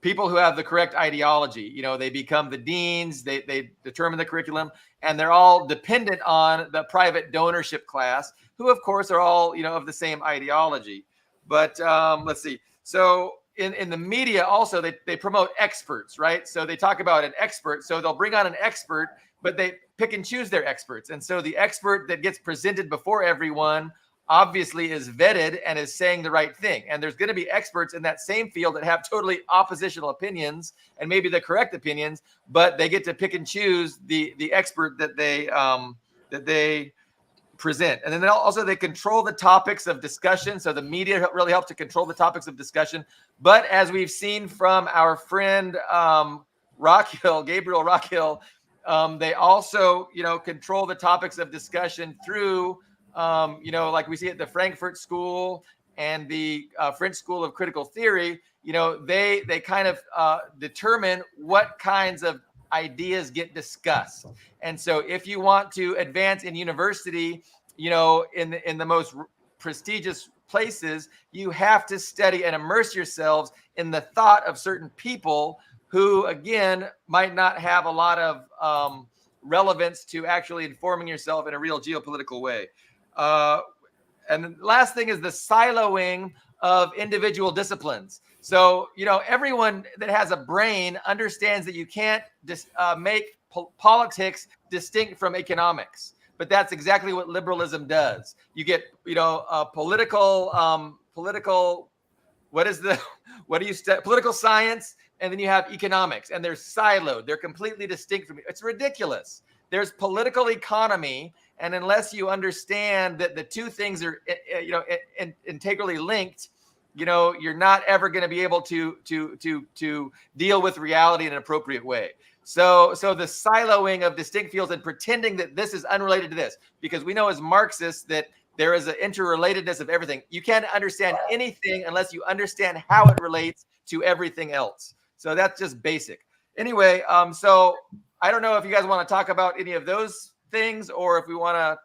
S1: people who have the correct ideology. They become the deans, they determine the curriculum, and they're all dependent on the private donorship class, who of course are all of the same ideology. But let's see. So in the media also, they promote experts, right? So they talk about an expert. So they'll bring on an expert, but they pick and choose their experts. And so the expert that gets presented before everyone obviously is vetted and is saying the right thing. And there's going to be experts in that same field that have totally oppositional opinions and maybe the correct opinions, but they get to pick and choose the expert that they present. And then they control the topics of discussion. So the media really helps to control the topics of discussion. But as we've seen from our friend Gabriel Rockhill, they also, control the topics of discussion through, like we see at the Frankfurt School and the French School of Critical Theory. They kind of determine what kinds of ideas get discussed. And so if you want to advance in university, in the most prestigious places, you have to study and immerse yourselves in the thought of certain people who, again, might not have a lot of relevance to actually informing yourself in a real geopolitical way. And the last thing is the siloing of individual disciplines. So, everyone that has a brain understands that you can't make politics distinct from economics. But that's exactly what liberalism does. You get, political, political science, and then you have economics, and they're siloed. They're completely distinct from it. It's ridiculous. There's political economy, and unless you understand that the two things are, integrally linked, you're not ever going to be able to deal with reality in an appropriate way. So the siloing of distinct fields and pretending that this is unrelated to this, because we know as Marxists that there is an interrelatedness of everything. You can't understand anything unless you understand how it relates to everything else. So that's just basic. Anyway, so I don't know if you guys want to talk about any of those things or if we want to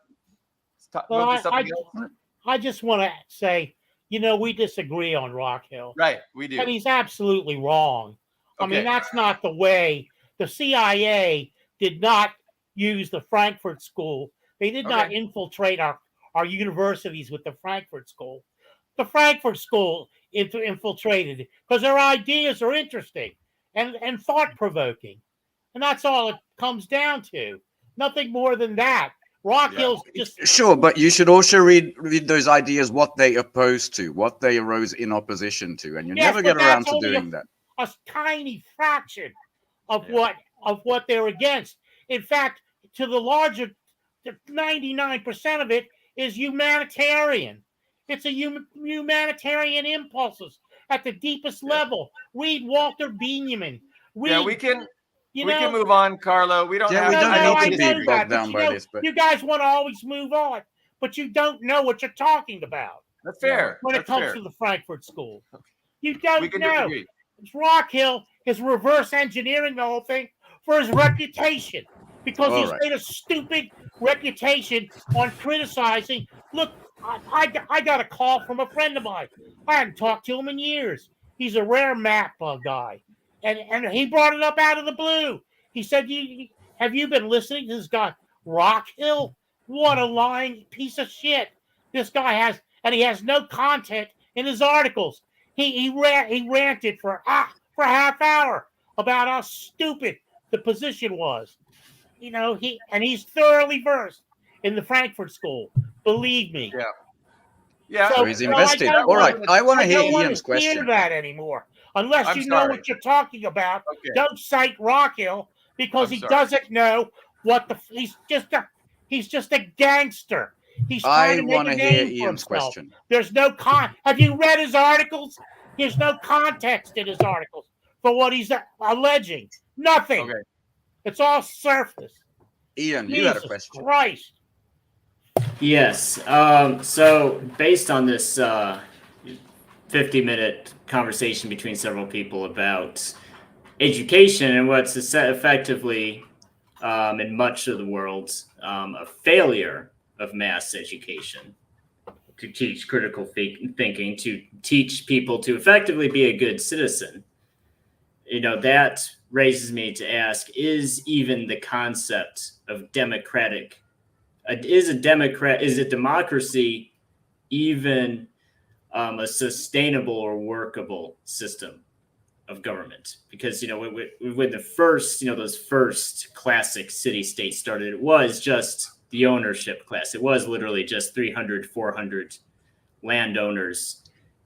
S1: move to something else.
S4: I just want to say, we disagree on Rock Hill.
S1: Right, we do.
S4: And he's absolutely wrong.
S1: Okay.
S4: I mean, that's not the way. The CIA did not use the Frankfurt School. They did not infiltrate our universities with the Frankfurt School. The Frankfurt School infiltrated because their ideas are interesting and thought-provoking. And that's all it comes down to. Nothing more than that. Rock Hill's just...
S2: Sure, but you should also read those ideas, what they oppose to, what they arose in opposition to, and you never get around to doing that.
S4: A tiny fraction of what they're against. In fact, to the larger 99% of it is humanitarian. It's a humanitarian impulses at the deepest level. Read Walter Benjamin.
S1: We can move on, Carlo. We don't
S2: we don't need to be bogged down by this. But
S4: you guys want to always move on, but you don't know what you're talking about.
S1: That's fair.
S4: When it comes to the Frankfurt School, you don't know.
S1: Disagree.
S4: It's Rock Hill is reverse engineering the whole thing for his reputation because he's made a stupid reputation on criticizing. Look, I got a call from a friend of mine. I hadn't talked to him in years. He's a rare map guy. And he brought it up out of the blue. He said, have you been listening to this guy, Rock Hill? What a lying piece of shit. This guy has, and he has no content in his articles. He ranted for a half hour about how stupid the position was. He's thoroughly versed in the Frankfurt School. Believe me.
S1: Yeah.
S2: So he's invested. All right. I want to hear Ian's question.
S4: I don't want to hear that anymore. Unless you know what you're talking about, don't cite Rock Hill because he doesn't know what he's just a gangster. He's trying to make a name for himself.
S2: Question.
S4: There's no have you read his articles? There's no context in his articles for what he's alleging. Nothing. Okay. It's all surface.
S2: Ian, you had a question.
S4: Christ.
S5: Yes. So based on this 50-minute conversation between several people about education and what's effectively in much of the world a failure of mass education to teach critical thinking, to teach people to effectively be a good citizen. That raises me to ask, is even the concept of is a democracy even a sustainable or workable system of government? Because when the first those first classic city states started, it was just the ownership class. It was literally just 300, 400 landowners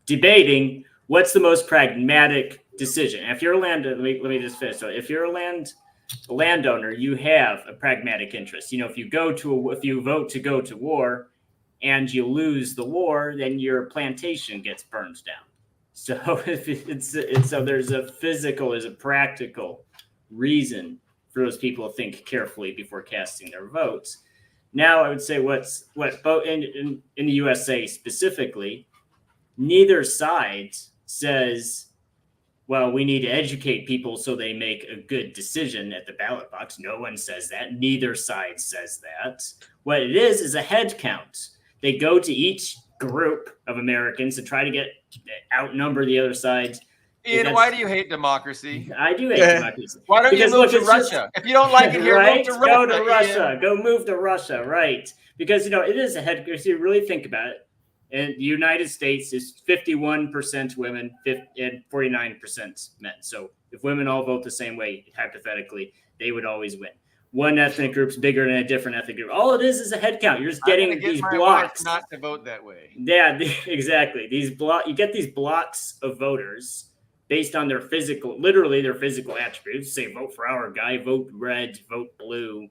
S5: debating what's the most pragmatic decision. And if you're a landowner, let me just finish. So if you're a landowner, you have a pragmatic interest. If you vote to go to war and you lose the war, then your plantation gets burned down. So there's a practical reason for those people to think carefully before casting their votes. Now, I would say in the USA specifically, neither side says, well, we need to educate people so they make a good decision at the ballot box. No one says that. Neither side says that. What it is a head count. They go to each group of Americans to try to outnumber the other side.
S1: Ian, why do you hate democracy?
S5: I do hate democracy.
S1: Why don't you move to Russia? If you don't like it here, move to Russia.
S5: Go to Russia. Go move to Russia, right? Because, it is a head. If you really think about it, And the United States is 51% women and 49% men. So if women all vote the same way, hypothetically, they would always win. One ethnic group's bigger than a different ethnic group. All it is a head count. You're just getting these
S1: my
S5: blocks.
S1: wife not to vote that way.
S5: Yeah, exactly. You get these blocks of voters based on their physical attributes. Say vote for our guy, vote red, vote blue.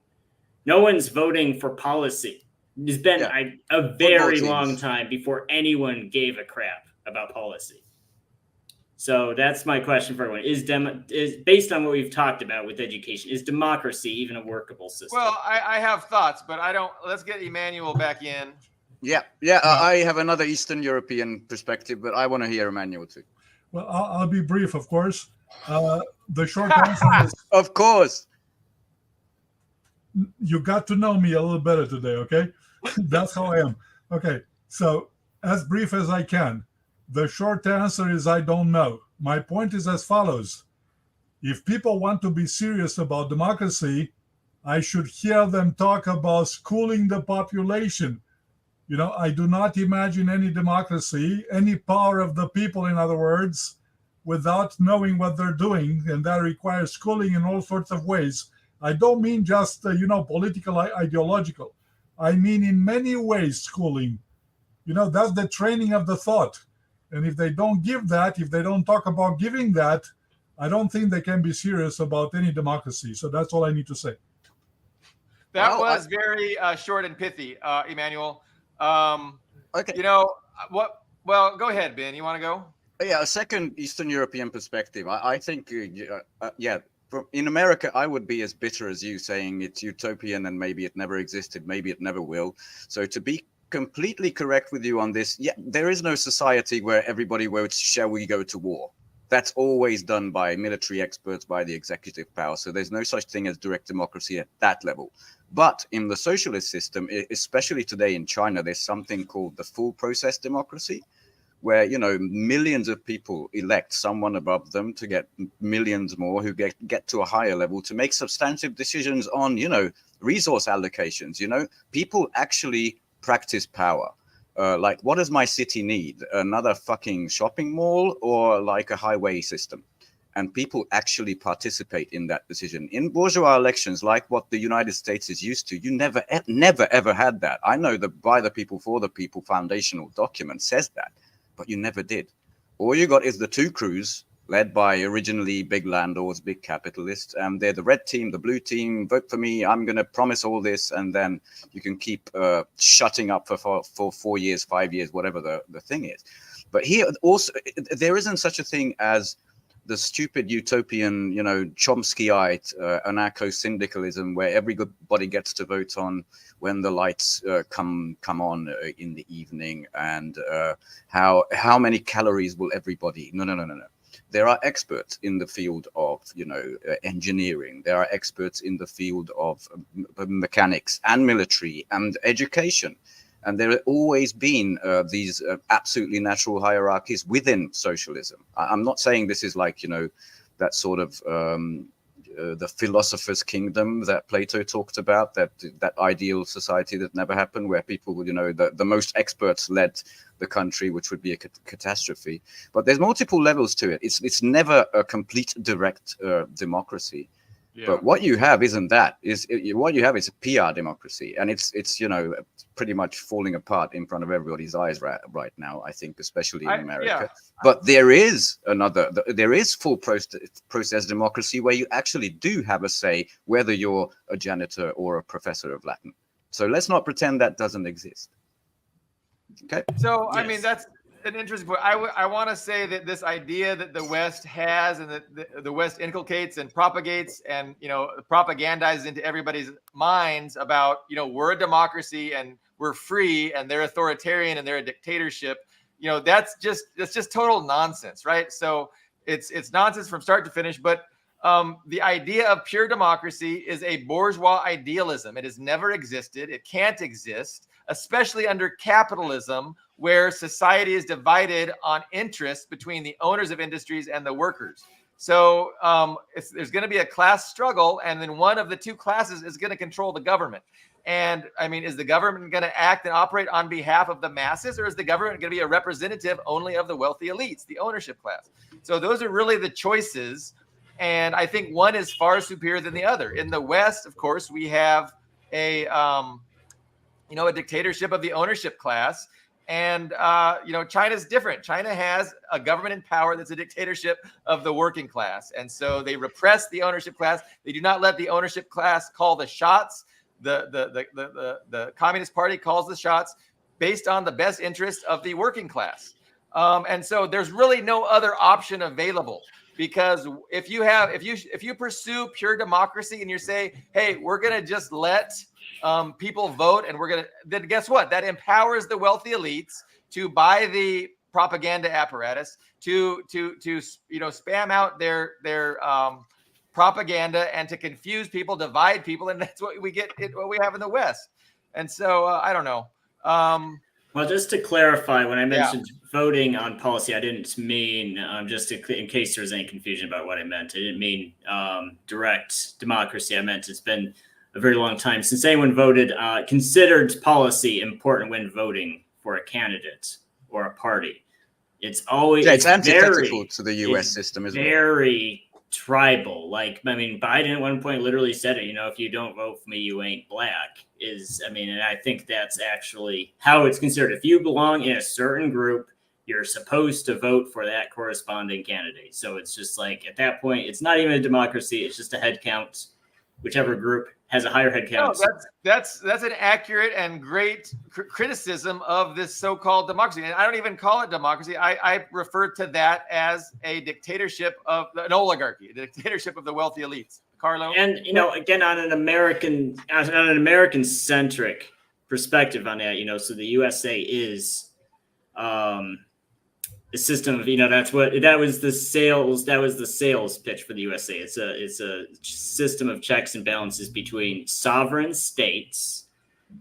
S5: No one's voting for policy. It's been a very long time before anyone gave a crap about policy. So that's my question for everyone: is based on what we've talked about with education, is democracy even a workable system?
S1: Well, I have thoughts, but I don't. Let's get Imanoil back in.
S2: Yeah. I have another Eastern European perspective, but I want to hear Imanoil too.
S3: Well, I'll be brief, of course. The short answer is,
S2: of course.
S3: You got to know me a little better today, okay? That's how I am. Okay, so as brief as I can. The short answer is I don't know. My point is as follows. If people want to be serious about democracy, I should hear them talk about schooling the population. You know, I do not imagine any democracy, any power of the people, in other words, without knowing what they're doing, and that requires schooling in all sorts of ways. I don't mean just, political, ideological. I mean in many ways schooling. That's the training of the thought. And if they don't give that, if they don't talk about giving that, I don't think they can be serious about any democracy. So that's all I need to say.
S1: That was very short and pithy, Imanoil.
S2: Okay.
S1: Well, go ahead, Ben. You want to go?
S2: Yeah, a second Eastern European perspective. I think, in America, I would be as bitter as you, saying it's utopian and maybe it never existed, maybe it never will. So to be completely correct with you on this, there is no society where everybody votes, shall we go to war? That's always done by military experts, by the executive power. So there's no such thing as direct democracy at that level. But in the socialist system, especially today in China, there's something called the full process democracy, where, millions of people elect someone above them to get millions more who get to a higher level to make substantive decisions on, resource allocations. People actually practice power. Like, what does my city need? Another fucking shopping mall or like a highway system? And people actually participate in that decision. In bourgeois elections, like what the United States is used to, you never, ever had that. I know the By the People, for the People foundational document says that, but you never did. All you got is the two crews led by originally big landlords, big capitalists, and they're the red team, the blue team, vote for me, I'm going to promise all this, and then you can keep shutting up for 4 years, 5 years, whatever the thing is. But here also, there isn't such a thing as the stupid utopian, Chomskyite anarcho-syndicalism, where everybody gets to vote on when the lights come on in the evening, and how many calories will everybody? No. There are experts in the field of, engineering. There are experts in the field of mechanics and military and education. And there have always been these absolutely natural hierarchies within socialism. I'm not saying this is like, that sort of the philosopher's kingdom that Plato talked about, that ideal society that never happened, where people, the most experts led the country, which would be a catastrophe. But there's multiple levels to it. It's never a complete direct democracy. Yeah. But what you have isn't that. What you have is a PR democracy, and it's pretty much falling apart in front of everybody's eyes right now. I think, especially in America. Yeah. But there is full process democracy where you actually do have a say, whether you're a janitor or a professor of Latin. So let's not pretend that doesn't exist. Okay.
S1: So yes. I mean, that's an interesting point. I want to say that this idea that the West has and that the West inculcates and propagates and propagandizes into everybody's minds about we're a democracy and we're free and they're authoritarian and they're a dictatorship. That's just total nonsense, right? So it's nonsense from start to finish. But the idea of pure democracy is a bourgeois idealism. It has never existed. It can't exist, especially under capitalism, where society is divided on interests between the owners of industries and the workers. So there's going to be a class struggle, and then one of the two classes is going to control the government. And I mean, is the government going to act and operate on behalf of the masses, or is the government going to be a representative only of the wealthy elites, the ownership class? So those are really the choices. And I think one is far superior than the other. In the West, of course, we have a dictatorship of the ownership class. And, China's different. China has a government in power that's a dictatorship of the working class. And so they repress the ownership class. They do not let the ownership class call the shots. The Communist Party calls the shots based on the best interest of the working class. And so there's really no other option available, because if you pursue pure democracy and you say, hey, we're going to just let people vote, and then guess what? That empowers the wealthy elites to buy the propaganda apparatus, to spam out their propaganda, and to confuse people, divide people, and that's what we have in the West. And so I don't know.
S5: Well, just to clarify, when I mentioned voting on policy, I didn't mean, in case there was any confusion about what I meant, I didn't mean direct democracy. I meant it's been a very long time since anyone considered policy important when voting for a candidate or a party. It's always
S2: it's antithetical to the U.S. system, isn't it?
S5: Very tribal. Like, I mean, Biden at one point literally said it, if you don't vote for me, you ain't black. And I think that's actually how it's considered. If you belong in a certain group, you're supposed to vote for that corresponding candidate. So it's just like, at that point, it's not even a democracy. It's just a head count. Whichever group has a higher head count.
S1: No, that's an accurate and great criticism of this so-called democracy. And I don't even call it democracy. I refer to that as a dictatorship of an oligarchy, a dictatorship of the wealthy elites. Carlo? And,
S5: again, on an American-centric perspective on that, so the USA is a system of, that was the sales pitch for the USA. It's a system of checks and balances between sovereign states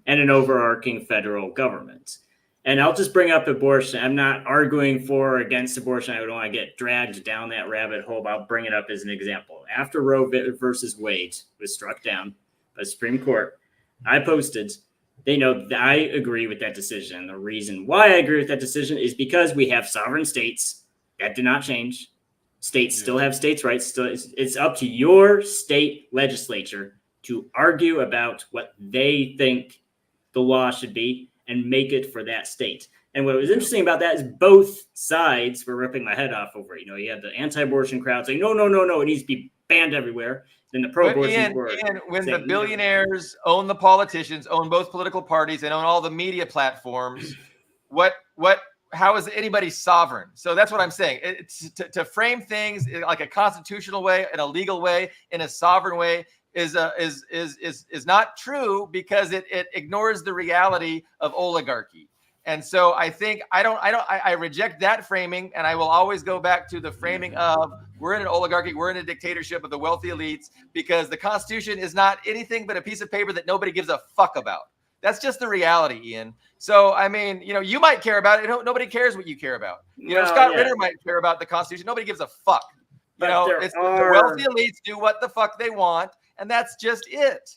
S5: and an overarching federal government. And I'll just bring up abortion. I'm not arguing for or against abortion. I don't want to get dragged down that rabbit hole, but I'll bring it up as an example. After Roe versus Wade was struck down by the Supreme Court, I posted, they know that I agree with that decision. The reason why I agree with that decision is because we have sovereign states that did not change. States still have states' rights. It's up to your state legislature to argue about what they think the law should be and make it for that state. And what was interesting about that is both sides were ripping my head off over it. You had the anti-abortion crowd saying, no, it needs to be banned everywhere. Then the pro-abortion
S1: when the billionaires own the politicians, own both political parties, and own all the media platforms, how is anybody sovereign? So that's what I'm saying. It's to frame things like a constitutional way, in a legal way, in a sovereign way is not true, because it ignores the reality of oligarchy. And so I think I reject that framing, and I will always go back to the framing of we're in an oligarchy, we're in a dictatorship of the wealthy elites, because the Constitution is not anything but a piece of paper that nobody gives a fuck about. That's just the reality, Ian. So, I mean, you might care about it. Nobody cares what you care about. Scott Ritter might care about the Constitution. Nobody gives a fuck. The wealthy elites do what the fuck they want, and that's just it.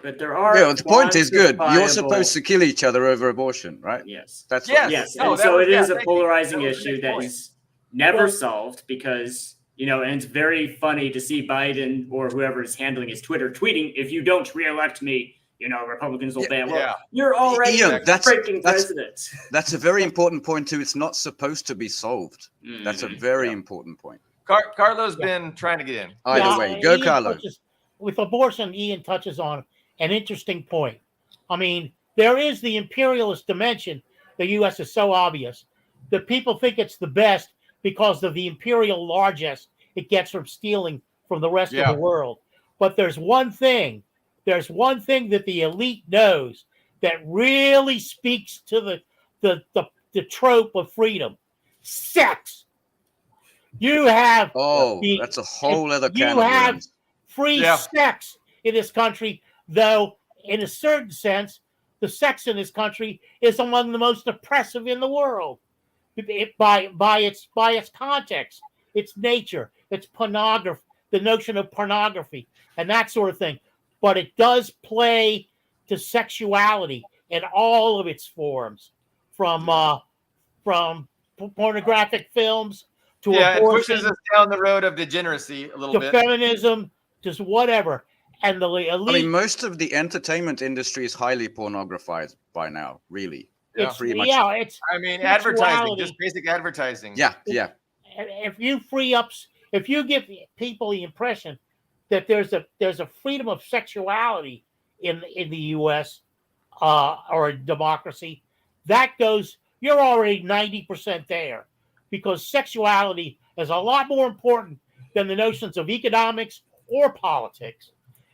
S5: But there are.
S2: The point is good. You're supposed to kill each other over abortion, right?
S5: Yes.
S2: That's
S5: yes. And so it is a polarizing issue that is never solved, because and it's very funny to see Biden or whoever is handling his Twitter tweeting, if you don't reelect me, Republicans will ban. Well, you're already breaking president.
S2: That's a very important point too. It's not supposed to be solved. That's a very important point.
S1: Carlo's been trying to get in.
S2: Either way, go Carlo.
S4: With abortion, Ian touches on an interesting point. I mean, there is the imperialist dimension. The U.S. is so obvious that people think it's the best because of the imperial largesse it gets from stealing from the rest of the world. But there's one thing that the elite knows that really speaks to the trope of freedom: sex. You have
S2: that's a whole other can
S4: you
S2: of
S4: have
S2: worms.
S4: Free sex in this country, though in a certain sense, the sex in this country is among the most oppressive in the world by its context, its nature, its pornography, the notion of pornography, and that sort of thing. But it does play to sexuality in all of its forms, from pornographic films to
S1: it
S4: abortion,
S1: pushes us down the road of degeneracy a little
S4: to
S1: bit.
S4: feminism, to whatever. And the elite,
S2: I mean, most of the entertainment industry is highly pornographied by now, really.
S1: Yeah.
S4: it's
S2: pretty much.
S4: yeah, it's
S1: I mean, advertising,
S4: sexuality.
S1: just basic advertising.
S2: Yeah.
S4: If you if you give people the impression that there's a freedom of sexuality in the U.S. Or a democracy, that goes, you're already 90% there, because sexuality is a lot more important than the notions of economics or politics.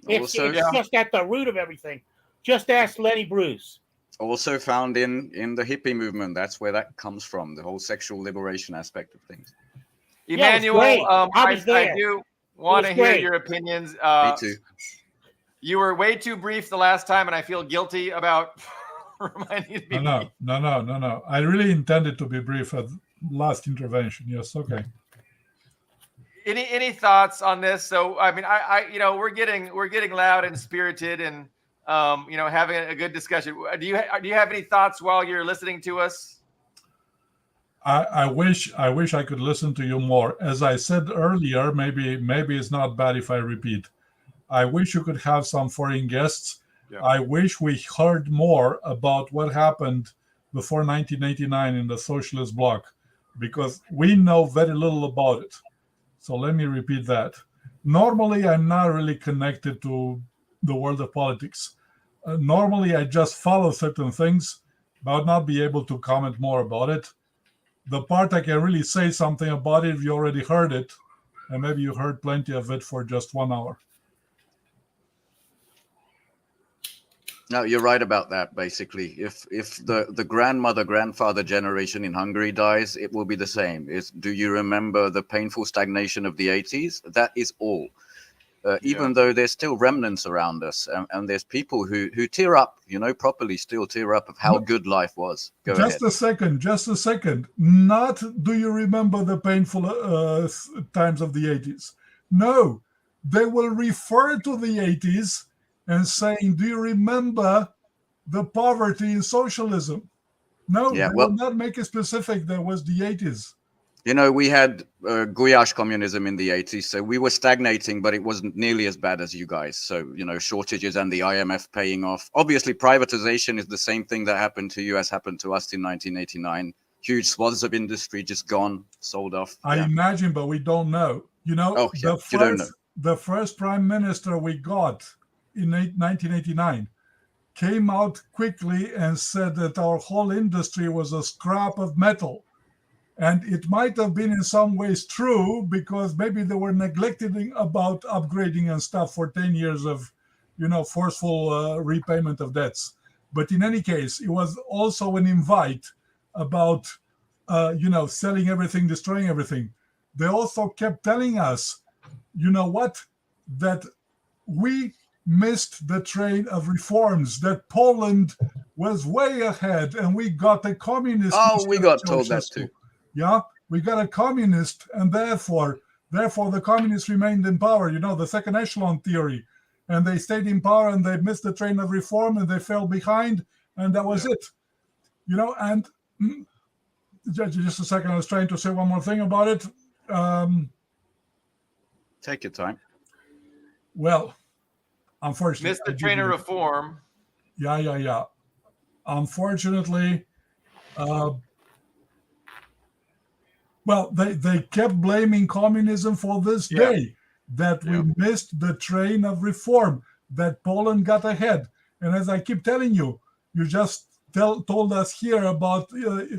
S4: It's just at the root of everything. Just ask Lenny Bruce.
S2: Also found in the hippie movement. That's where that comes from, the whole sexual liberation aspect of things.
S1: Emanoil, I do want to hear your opinions.
S2: Me too.
S1: You were way too brief the last time, and I feel guilty about reminding me.
S3: No. I really intended to be brief at last intervention. Yes, okay.
S1: Any thoughts on this? So, I mean, I we're getting loud and spirited, and having a good discussion. Do you have any thoughts while you're listening to us?
S3: I wish I could listen to you more. As I said earlier, maybe it's not bad if I repeat. I wish you could have some foreign guests. Yeah. I wish we heard more about what happened before 1989 in the socialist bloc, because we know very little about it. So let me repeat that. Normally, I'm not really connected to the world of politics. Normally, I just follow certain things, but not be able to comment more about it. The part I can really say something about it, you already heard it, and maybe you heard plenty of it for just 1 hour.
S2: No, you're right about that, basically. If the grandfather generation in Hungary dies, it will be the same. Do you remember the painful stagnation of the 80s? That is all. Even though there's still remnants around us, and there's people who tear up, properly still tear up of how good life was. Go ahead.
S3: Just a second. Not do you remember the painful times of the 80s? No, they will refer to the 80s and saying, do you remember the poverty in socialism? No, they will not make it specific. There was the 80s.
S2: We had Gulyás communism in the 80s, so we were stagnating, but it wasn't nearly as bad as you guys. So, shortages and the IMF paying off. Obviously, privatization is the same thing that happened to you as happened to us in 1989. Huge swaths of industry just gone, sold off.
S3: I imagine, but we don't know.
S2: You don't know.
S3: The first prime minister we got in 1989 came out quickly and said that our whole industry was a scrap of metal. And it might have been in some ways true, because maybe they were neglecting about upgrading and stuff for 10 years of, forceful repayment of debts. But in any case, it was also an invite about, selling everything, destroying everything. They also kept telling us, that we missed the train of reforms, that Poland was way ahead, and we got a communist.
S2: Oh, we got told that too.
S3: Yeah, we got a communist, and therefore the communists remained in power. The second echelon theory, and they stayed in power, and they missed the train of reform, and they fell behind, and that was it. And just a second, I was trying to say one more thing about it.
S2: Take your time.
S3: Well, unfortunately,
S1: missed the train of reform.
S3: Yeah. Unfortunately, they kept blaming communism for this day, that we missed the train of reform, that Poland got ahead. And as I keep telling you, you just told us here about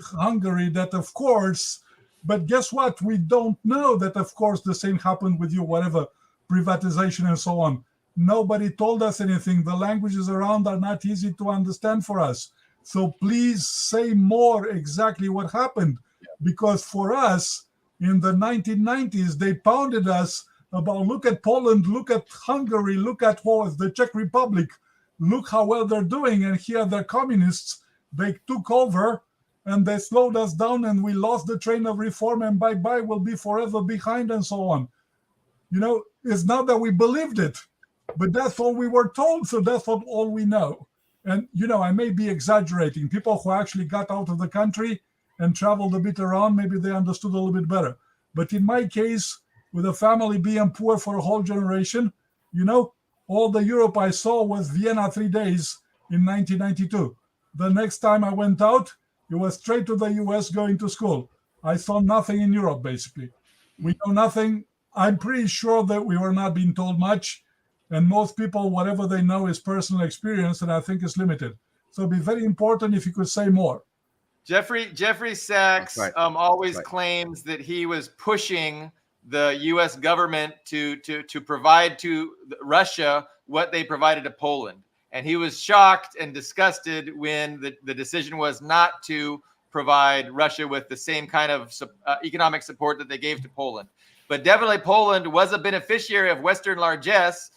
S3: Hungary, that of course, but guess what? We don't know that, of course, the same happened with you, whatever, privatization and so on. Nobody told us anything. The languages around are not easy to understand for us. So please say more exactly what happened. Because for us, in the 1990s, they pounded us about, look at Poland, look at Hungary, look at the Czech Republic, look how well they're doing. And here they're communists. They took over and they slowed us down, and we lost the train of reform, and bye-bye, we'll be forever behind and so on. It's not that we believed it, but that's all we were told. So that's all we know. And, I may be exaggerating. People who actually got out of the country and traveled a bit around, maybe they understood a little bit better. But in my case, with a family being poor for a whole generation, all the Europe I saw was Vienna 3 days in 1992. The next time I went out, it was straight to the US going to school. I saw nothing in Europe, basically. We know nothing. I'm pretty sure that we were not being told much. And most people, whatever they know is personal experience, and I think is limited. So it'd be very important if you could say more.
S1: Jeffrey Sachs always claims that he was pushing the U.S. government to provide to Russia what they provided to Poland. And he was shocked and disgusted when the decision was not to provide Russia with the same kind of economic support that they gave to Poland. But definitely Poland was a beneficiary of Western largesse.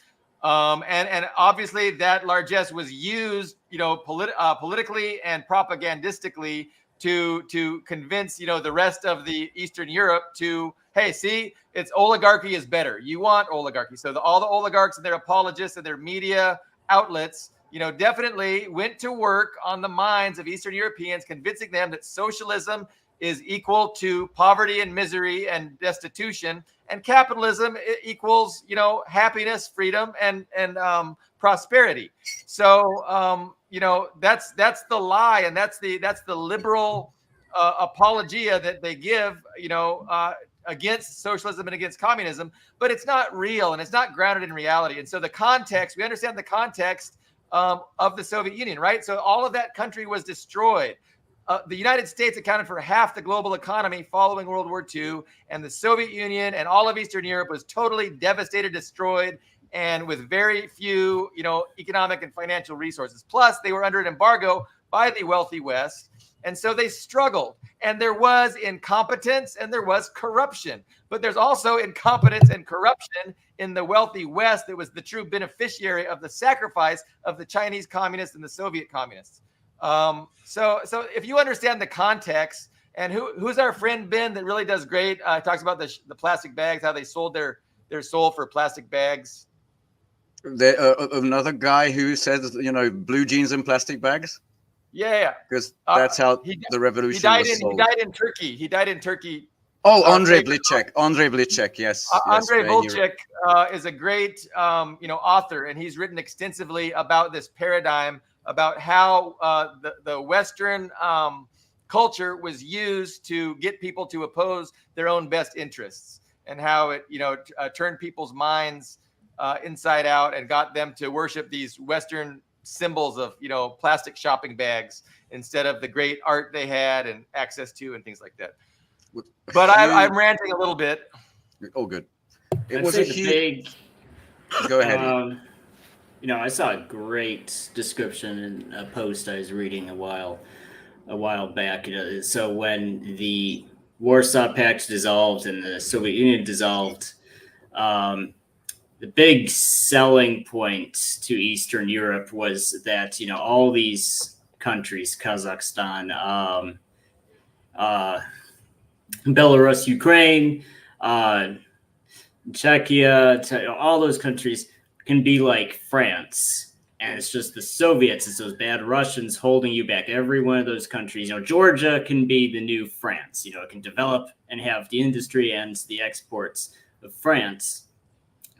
S1: And obviously that largesse was used, politically and propagandistically to convince, the rest of the Eastern Europe to, hey, see, it's oligarchy is better. You want oligarchy. So all the oligarchs and their apologists and their media outlets, definitely went to work on the minds of Eastern Europeans, convincing them that socialism is equal to poverty and misery and destitution, and capitalism equals, happiness, freedom, and prosperity. So, that's the lie, and that's the liberal apologia that they give, against socialism and against communism, but it's not real and it's not grounded in reality. And so we understand the context of the Soviet Union, right? So all of that country was destroyed. The United States accounted for half the global economy following World War II, and the Soviet Union and all of Eastern Europe was totally devastated, destroyed, and with very few, economic and financial resources. Plus, they were under an embargo by the wealthy West, and so they struggled. And there was incompetence and there was corruption, but there's also incompetence and corruption in the wealthy West that was the true beneficiary of the sacrifice of the Chinese communists and the Soviet communists. So if you understand the context, and who's our friend Ben that really does great, talks about the plastic bags, how they sold their soul for plastic bags.
S2: Another guy who says, blue jeans and plastic bags.
S1: Yeah.
S2: Because that's how the revolution was sold.
S1: He died in Turkey. He died in Turkey.
S2: Oh, Andrei Blicek. Andrei Blicek, yes.
S1: Andrei Blicek is a great, author, and he's written extensively about this paradigm, about how the Western culture was used to get people to oppose their own best interests, and how it, turned people's minds inside out and got them to worship these Western symbols of, plastic shopping bags instead of the great art they had and access to and things like that. But I'm ranting a little bit.
S2: Oh, good.
S5: It was a big.
S2: Go ahead.
S5: I saw a great description in a post I was reading a while back. So when the Warsaw Pact dissolved and the Soviet Union dissolved, the big selling point to Eastern Europe was that, all these countries, Kazakhstan, Belarus, Ukraine, Czechia, all those countries can be like France. And it's just the Soviets, it's those bad Russians holding you back. Every one of those countries, Georgia can be the new France. It can develop and have the industry and the exports of France.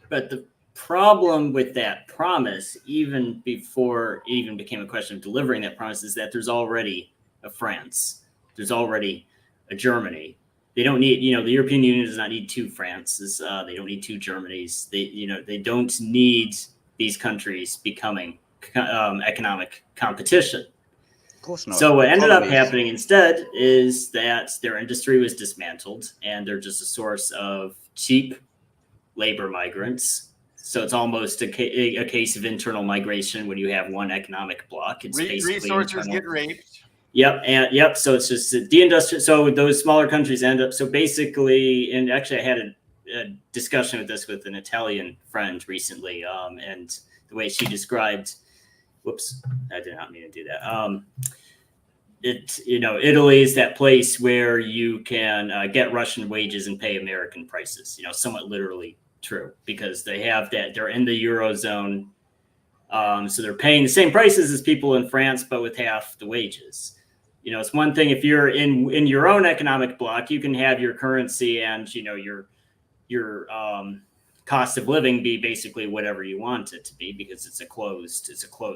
S5: But the problem with that promise, even before it even became a question of delivering that promise, is that there's already a France. There's already a Germany. They don't need, the European Union does not need two Frances. They don't need two Germanys. They don't need these countries becoming economic competition.
S2: Of course not.
S5: So what ended up happening instead is that their industry was dismantled, and they're just a source of cheap labor migrants. So it's almost a case of internal migration when you have one economic block. It's basically
S1: resources
S5: internal.
S1: Get raped.
S5: Yep. So it's just deindustrial. So those smaller countries end up. So basically, and actually, I had a discussion with this with an Italian friend recently, and the way she described. Whoops, I did not mean to do that. Italy is that place where you can get Russian wages and pay American prices. Somewhat literally true, because they have that. They're in the Eurozone. So they're paying the same prices as people in France, but with half the wages. It's one thing if you're in your own economic bloc, you can have your currency and your cost of living be basically whatever you want it to be, because it's a closed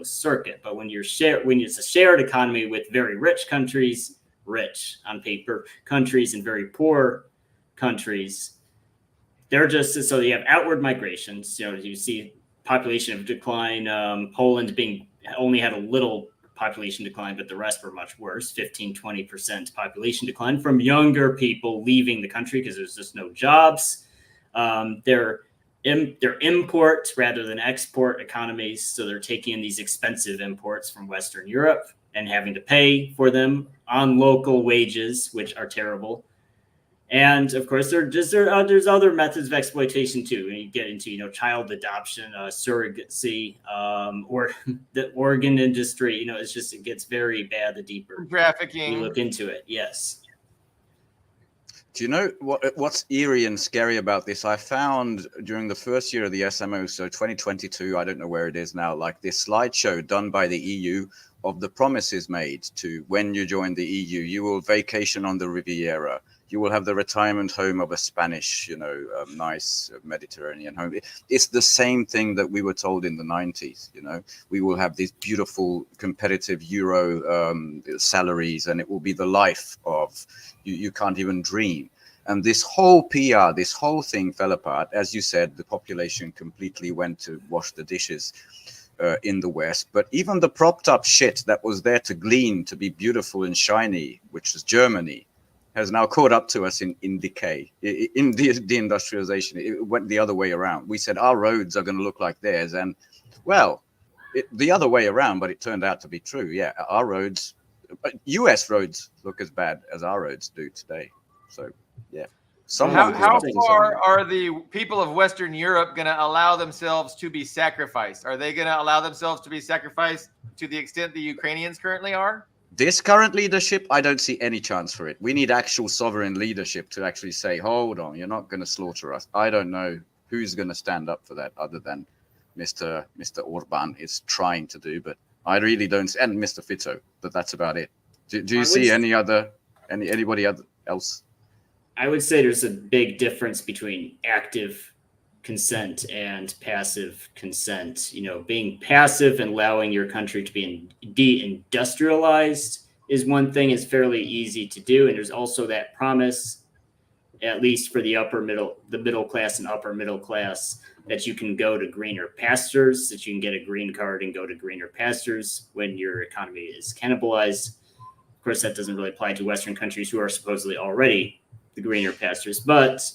S5: circuit. But when it's a shared economy with very rich countries, rich on paper countries, and very poor countries, they're just, so you have outward migrations. You see population of decline. Poland only had a little population decline, but the rest were much worse, 15-20% population decline from younger people leaving the country because there's just no jobs. They're import rather than export economies, so they're taking in these expensive imports from Western Europe and having to pay for them on local wages, which are terrible. And of course, there's other methods of exploitation too. When you get into child adoption, surrogacy, or the organ industry. It gets very bad the deeper
S1: trafficking.
S5: you look into it. Yes.
S2: Do you know what's eerie and scary about this? I found during the first year of the SMO, so 2022, I don't know where it is now, like this slideshow done by the EU of the promises made to when you join the EU, you will vacation on the Riviera. You will have the retirement home of a Spanish, nice Mediterranean home. It's the same thing that we were told in the 90s. We will have these beautiful competitive Euro salaries, and it will be the life of you can't even dream. And this whole PR, this whole thing fell apart. As you said, the population completely went to wash the dishes in the West. But even the propped up shit that was there to glean, to be beautiful and shiny, which was Germany, has now caught up to us in decay, in deindustrialization. It went the other way around. We said our roads are going to look like theirs. And, well, the other way around, but it turned out to be true. Yeah, our roads, US roads look as bad as our roads do today. So, yeah.
S1: How far are the people of Western Europe going to allow themselves to be sacrificed? Are they going to allow themselves to be sacrificed to the extent the Ukrainians currently are?
S2: This current leadership, I don't see any chance for it. We need actual sovereign leadership to actually say, hold on, you're not going to slaughter us. I don't know who's going to stand up for that other than Mr. Orban is trying to do, but I really don't, and Mr. Fito, but that's about it. Do you see anybody else?
S5: I would say there's a big difference between active consent and passive consent. Being passive and allowing your country to be deindustrialized is one thing, is fairly easy to do. And there's also that promise, at least for the middle class and upper middle class, that you can go to greener pastures, that you can get a green card and go to greener pastures when your economy is cannibalized. Of course, that doesn't really apply to Western countries who are supposedly already the greener pastures, But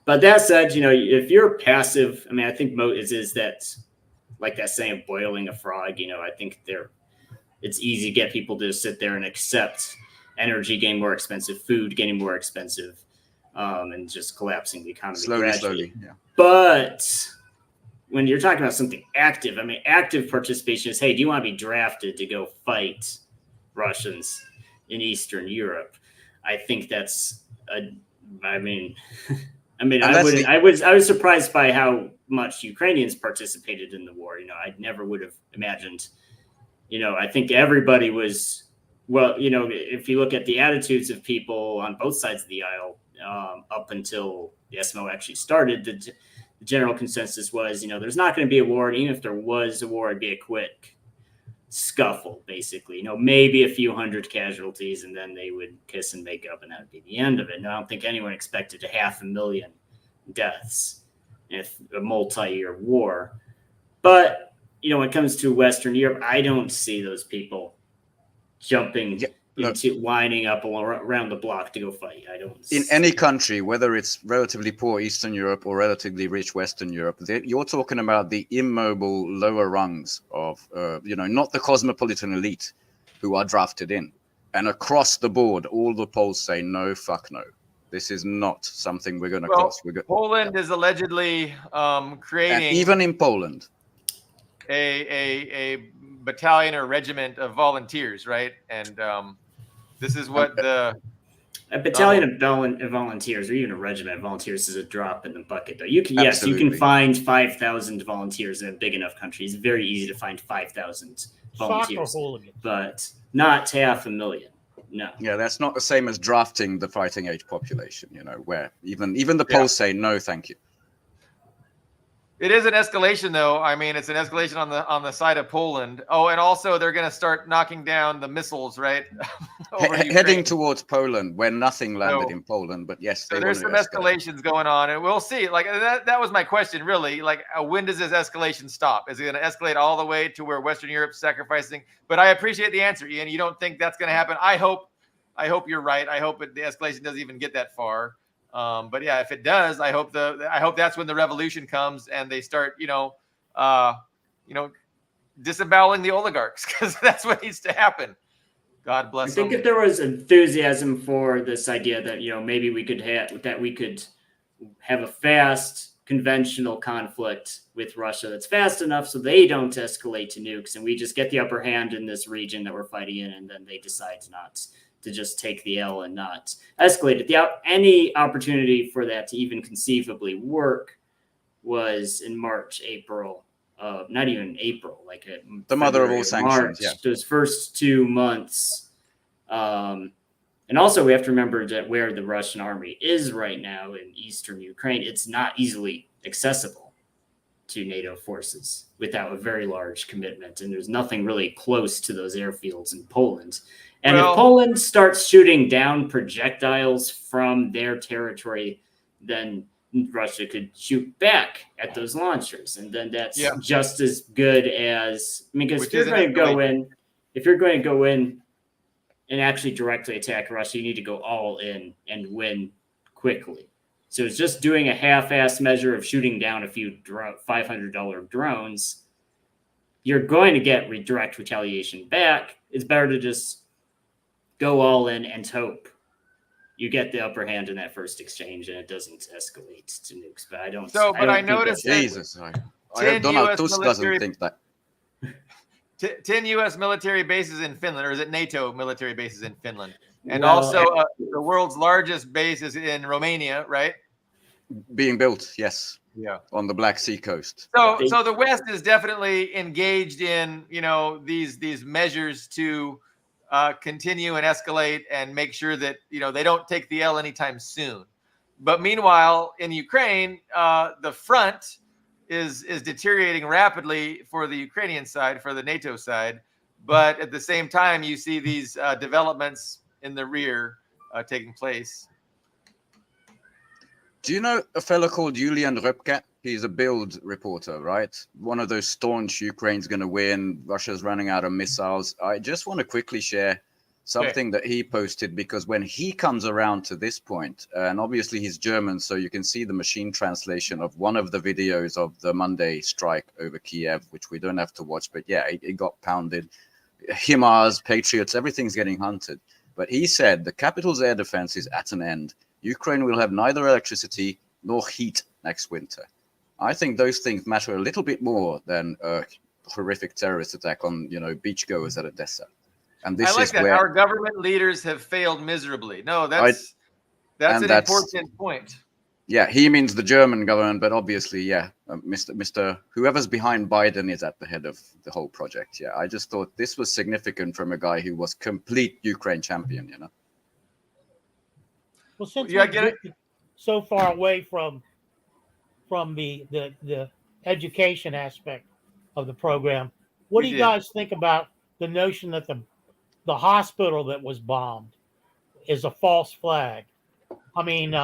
S5: that said, if you're passive, I think is that, like that saying of boiling a frog. I think it's easy to get people to sit there and accept energy getting more expensive, food getting more expensive, and just collapsing the economy
S2: slowly. Yeah.
S5: But when you're talking about something active, active participation is, hey, do you want to be drafted to go fight Russians in Eastern Europe? I think that's I was surprised by how much Ukrainians participated in the war. I never would have imagined. I think everybody was, if you look at the attitudes of people on both sides of the aisle, up until the SMO actually started, the general consensus was, there's not going to be a war. And even if there was a war, it'd be a quick scuffle, basically. Maybe a few hundred casualties, and then they would kiss and make up, and that would be the end of it. And I don't think anyone expected 500,000 deaths if a multi-year war. But when it comes to Western Europe, I don't see those people jumping into lining up around the block to go fight. I don't.
S2: In any country, whether it's relatively poor Eastern Europe or relatively rich Western Europe, you're talking about the immobile lower rungs of, not the cosmopolitan elite who are drafted in. And across the board, all the polls say no, fuck no. This is not something we're going to cross.
S1: Poland is allegedly creating,
S2: and even in Poland,
S1: a battalion or regiment of volunteers, right? And this is what the
S5: A battalion of volunteers, or even a regiment of volunteers, is a drop in the bucket. Though you can, yes, you can
S2: Absolutely.
S5: find 5,000 volunteers in a big enough country. It's very easy to find 5,000
S4: Soccer
S5: volunteers,
S4: hooligans.
S5: but not 500,000. No.
S2: Yeah, that's not the same as drafting the fighting age population, you know, where even the polls say no, thank you.
S1: It is an escalation, though. I mean, it's an escalation on the side of Poland. Oh, and also they're going to start knocking down the missiles, right?
S2: Heading towards Poland, where nothing landed
S1: So-
S2: in Poland, but yes,
S1: So
S2: they
S1: there's
S2: want
S1: some
S2: to escalate.
S1: escalations going on, and we'll see. Like that was my question, really. Like, when does this escalation stop? Is it going to escalate all the way to where Western Europe's sacrificing? But I appreciate the answer, Ian. You don't think that's going to happen? I hope you're right. I hope the escalation doesn't even get that far. But yeah, if it does, I hope that's when the revolution comes and they start, disemboweling the oligarchs, because that's what needs to happen. God bless
S5: I think
S1: them.
S5: if there was enthusiasm for this idea that maybe we could have a fast conventional conflict with Russia that's fast enough so they don't escalate to nukes, and we just get the upper hand in this region that we're fighting in, and then they decide not to just take the L and not escalate it. Any opportunity for that to even conceivably work was in March, April. Not even April, like
S2: The mother of
S5: February
S2: all
S5: or
S2: sanctions,
S5: March,
S2: yeah.
S5: those first 2 months. And also we have to remember that where the Russian army is right now in eastern Ukraine, it's not easily accessible to NATO forces without a very large commitment. And there's nothing really close to those airfields in Poland. And if Poland starts shooting down projectiles from their territory, then Russia could shoot back at those launchers, and then that's just as good as because if you're going to go in and actually directly attack Russia, you need to go all in and win quickly. So it's just doing a half-assed measure of shooting down a few $500 drones. You're going to get direct retaliation back. It's better to just go all in and hope you get the upper hand in that first exchange and it doesn't escalate to nukes. But I don't.
S1: I noticed that
S2: Jesus, I hope Donald Tusk doesn't think that.
S1: 10 U.S. military bases in Finland, or is it NATO military bases in Finland? And also the world's largest base is in Romania, right?
S2: Being built, yes.
S1: Yeah.
S2: On the Black Sea coast.
S1: So the West is definitely engaged in, these measures to continue and escalate and make sure that, they don't take the L anytime soon. But meanwhile, in Ukraine, the front is deteriorating rapidly for the Ukrainian side, for the NATO side. But at the same time, you see these developments in the rear taking place.
S2: Do you know a fellow called Julian Röpke? He's a Bild reporter, right? One of those staunch Ukraine's going to win, Russia's running out of missiles. I just want to quickly share something that he posted, because when he comes around to this point, and obviously he's German, so you can see the machine translation of one of the videos of the Monday strike over Kiev, which we don't have to watch, but yeah, it got pounded. HIMARS, Patriots, everything's getting hunted. But he said the capital's air defense is at an end. Ukraine will have neither electricity nor heat next winter. I think those things matter a little bit more than a horrific terrorist attack on, beachgoers at Odessa. And this
S1: I like
S2: is
S1: that
S2: where
S1: our government leaders have failed miserably. No, that's an important point.
S2: Yeah, he means the German government, but obviously, Mr. Whoever's behind Biden is at the head of the whole project. Yeah, I just thought this was significant from a guy who was complete Ukraine champion.
S4: Well, since we're so far away from the education aspect of the program, what do you guys think about the notion that the hospital that was bombed is a false flag? I mean,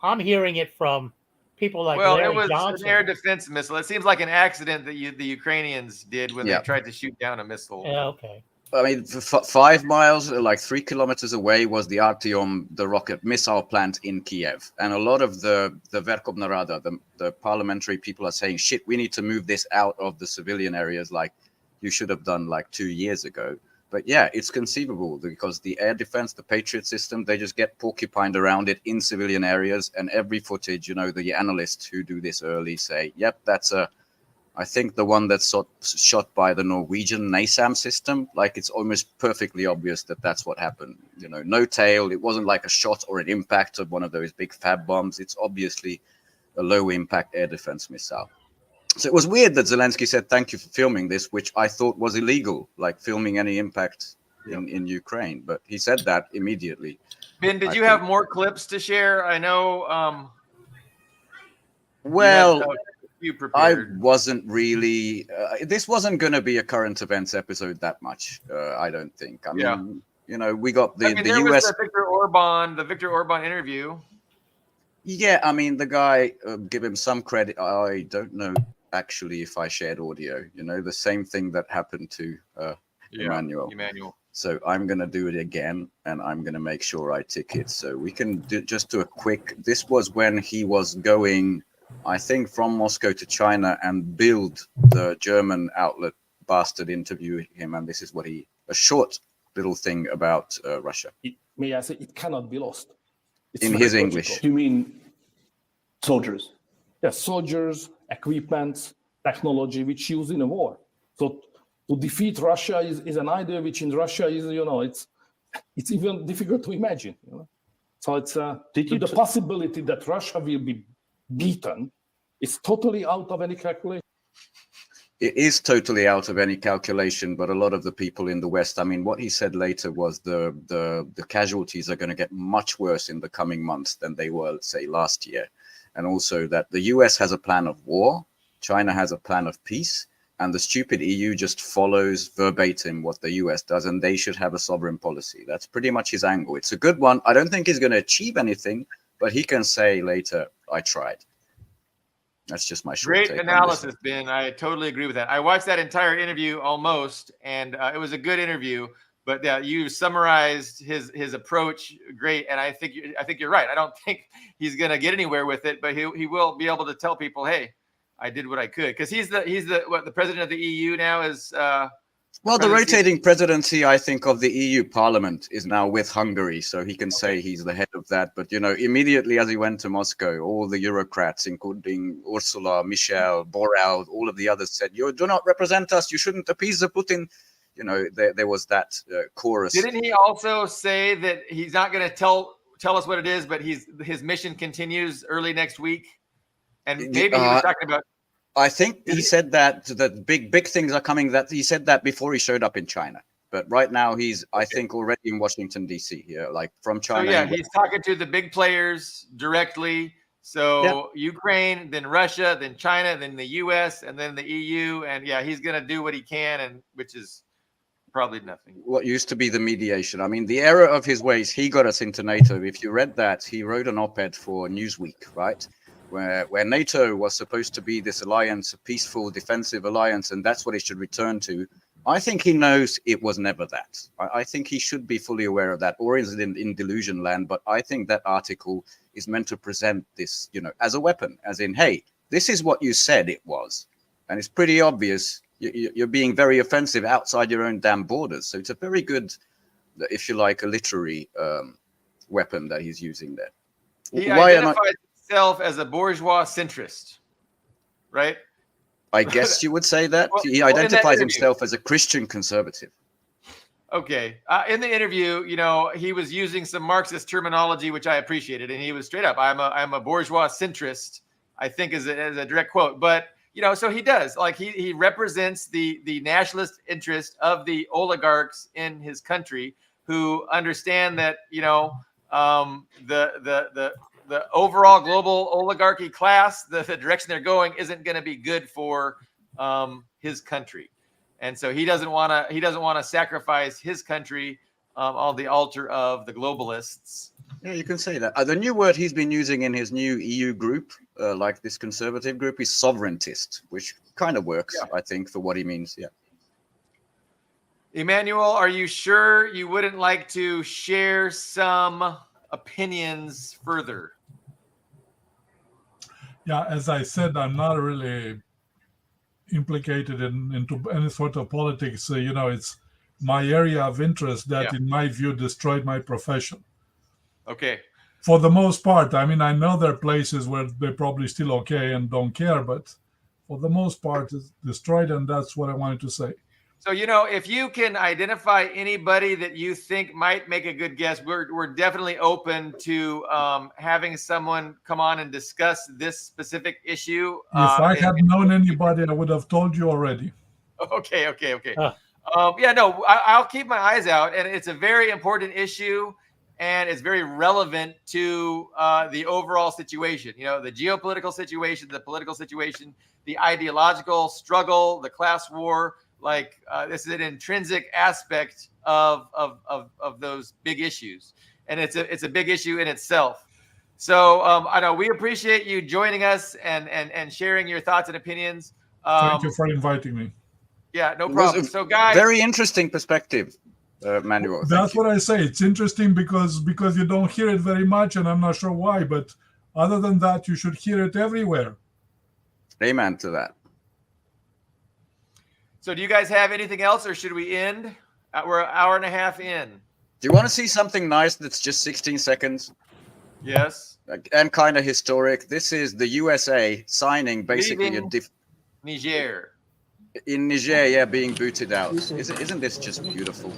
S4: I'm hearing it from people like Larry
S1: it was
S4: Johnson.
S1: An air defense missile. It seems like an accident that the Ukrainians did when they tried to shoot down a missile.
S4: Yeah, okay.
S2: I mean, 5 miles, like 3 kilometers away, was the Artyom, the rocket missile plant in Kiev. And a lot of the Verkhovna Rada, the parliamentary people are saying, shit, we need to move this out of the civilian areas like you should have done like 2 years ago. But yeah, it's conceivable because the air defense, the Patriot system, they just get porcupined around it in civilian areas. And every footage, the analysts who do this early say, yep, that's a I think the one that's shot by the Norwegian NASAM system, like it's almost perfectly obvious that that's what happened. You know, no tail. It wasn't like a shot or an impact of one of those big fab bombs. It's obviously a low impact air defense missile. So it was weird that Zelensky said, thank you for filming this, which I thought was illegal, like filming any impact in Ukraine. But he said that immediately.
S1: Ben, did you have more clips to share? I know.
S2: Well,
S1: you
S2: I
S1: prepared.
S2: wasn't really. This wasn't going to be a current events episode that much. I don't think. I mean, you know, we got the
S1: there
S2: US.
S1: Was the Viktor Orban interview.
S2: Yeah, I mean, the guy. Give him some credit. I don't know actually if I shared audio. You know, the same thing that happened to Imanoil. So I'm going to do it again, and I'm going to make sure I tick it. So we can just do a quick. This was when he was going, I think, from Moscow to China, and Bild, the German outlet, bastard interviewed him, and this is what a short little thing about Russia.
S6: May I say, it cannot be lost. It's
S2: in his English.
S6: You mean soldiers? Yes, soldiers, equipment, technology which used in a war. So to defeat Russia is an idea which in Russia is, you know, it's even difficult to imagine. You know? So it's the possibility that Russia will be beaten is totally out of any calculation.
S2: It is totally out of any calculation, but a lot of the people in the West, I mean, what he said later was the casualties are going to get much worse in the coming months than they were, say, last year. And also that the US has a plan of war, China has a plan of peace, and the stupid EU just follows verbatim what the US does, and they should have a sovereign policy. That's pretty much his angle. It's a good one. I don't think he's going to achieve anything, but he can say later, I tried. That's just my short
S1: Great
S2: take
S1: analysis, Ben. I totally agree with that. I watched that entire interview almost, and it was a good interview. But yeah, you summarized his approach great, and I think you're right. I don't think he's going to get anywhere with it, but he will be able to tell people, hey, I did what I could, because he's the president of the EU now is.
S2: Well, the rotating presidency, I think, of the EU Parliament is now with Hungary, so he can say he's the head of that. But, you know, immediately as he went to Moscow, all the Eurocrats, including Ursula, Michel, Borrell, all of the others said, you do not represent us, you shouldn't appease the Putin. You know, there was that chorus.
S1: Didn't he also say that he's not going to tell us what it is, but his mission continues early next week? And maybe he was talking about.
S2: I think he said that big things are coming. That he said that before he showed up in China, but right now he's, I think, already in Washington D.C. here, like from China.
S1: So yeah, he's talking to the big players directly. So Ukraine, then Russia, then China, then the U.S., and then the EU, and yeah, he's going to do what he can, and which is probably nothing.
S2: What used to be the mediation. I mean, the error of his ways, he got us into NATO. If you read that, he wrote an op-ed for Newsweek, right? Where NATO was supposed to be this alliance, a peaceful, defensive alliance, and that's what it should return to. I think he knows it was never that. I think he should be fully aware of that, or is it in delusion land? But I think that article is meant to present this, you know, as a weapon, as in, hey, this is what you said it was. And it's pretty obvious you're being very offensive outside your own damn borders. So it's a very good, if you like, a literary weapon that he's using there.
S1: He identifies himself as a bourgeois centrist, right?
S2: I guess you would say that. He identifies himself as a Christian conservative.
S1: Okay. In the interview, you know, he was using some Marxist terminology, which I appreciated, and he was straight up, I'm a bourgeois centrist, I think is a direct quote. But, you know, so he does. Like, he represents the nationalist interest of the oligarchs in his country who understand that, you know, the overall global oligarchy class, the direction they're going isn't going to be good for his country, and so he doesn't want to sacrifice his country on the altar of the globalists.
S2: Yeah, you can say that. The new word he's been using in his new EU group, like this conservative group, is sovereigntist, which kind of works, I think, for what he means. Yeah.
S1: Imanoil, are you sure you wouldn't like to share some opinions further?
S3: Yeah, as I said, I'm not really implicated into any sort of politics. You know, it's my area of interest that, in my view, destroyed my profession.
S1: Okay.
S3: For the most part, I mean, I know there are places where they're probably still okay and don't care, but for the most part, is destroyed, and that's what I wanted to say.
S1: So, you know, if you can identify anybody that you think might make a good guess, we're definitely open to having someone come on and discuss this specific issue.
S3: If I had known anybody, I would have told you already.
S1: Okay. Yeah, no, I'll keep my eyes out, and it's a very important issue, and it's very relevant to the overall situation. You know, the geopolitical situation, the political situation, the ideological struggle, the class war. Like this is an intrinsic aspect of those big issues, and it's a big issue in itself. So I know we appreciate you joining us and sharing your thoughts and opinions.
S3: Thank you for inviting me.
S1: Yeah, no
S2: It was
S1: problem.
S2: a
S1: So guys,
S2: very interesting perspective, Manuel.
S3: That's
S2: Thank you.
S3: what I say. It's interesting because you don't hear it very much, and I'm not sure why. But other than that, you should hear it everywhere.
S2: Amen to that.
S1: so do you guys have anything else, or should we end? We're an hour and a half in.
S2: Do you want to see something nice that's just 16 seconds
S1: Yes.
S2: and kind of historic? This is the USA signing basically
S1: Leaving Niger.
S2: in Niger, yeah, being booted out. Isn't this just beautiful?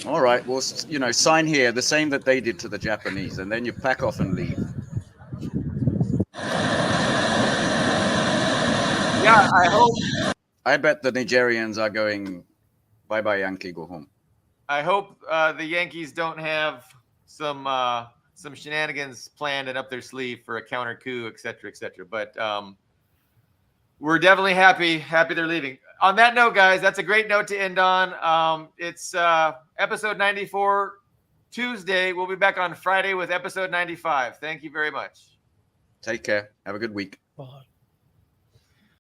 S2: All right, well, you know, sign here the same that they did to the Japanese, and then you pack off and leave.
S1: Yeah,
S2: I bet the Nigerians are going, bye-bye Yankee, go home.
S1: I hope the Yankees don't have some shenanigans planned and up their sleeve for a counter coup, et cetera. But we're definitely happy they're leaving. On that note, guys, that's a great note to end on. It's episode 94 Tuesday. We'll be back on Friday with episode 95. Thank you very much.
S2: Take care. Have a good week.
S4: Bye.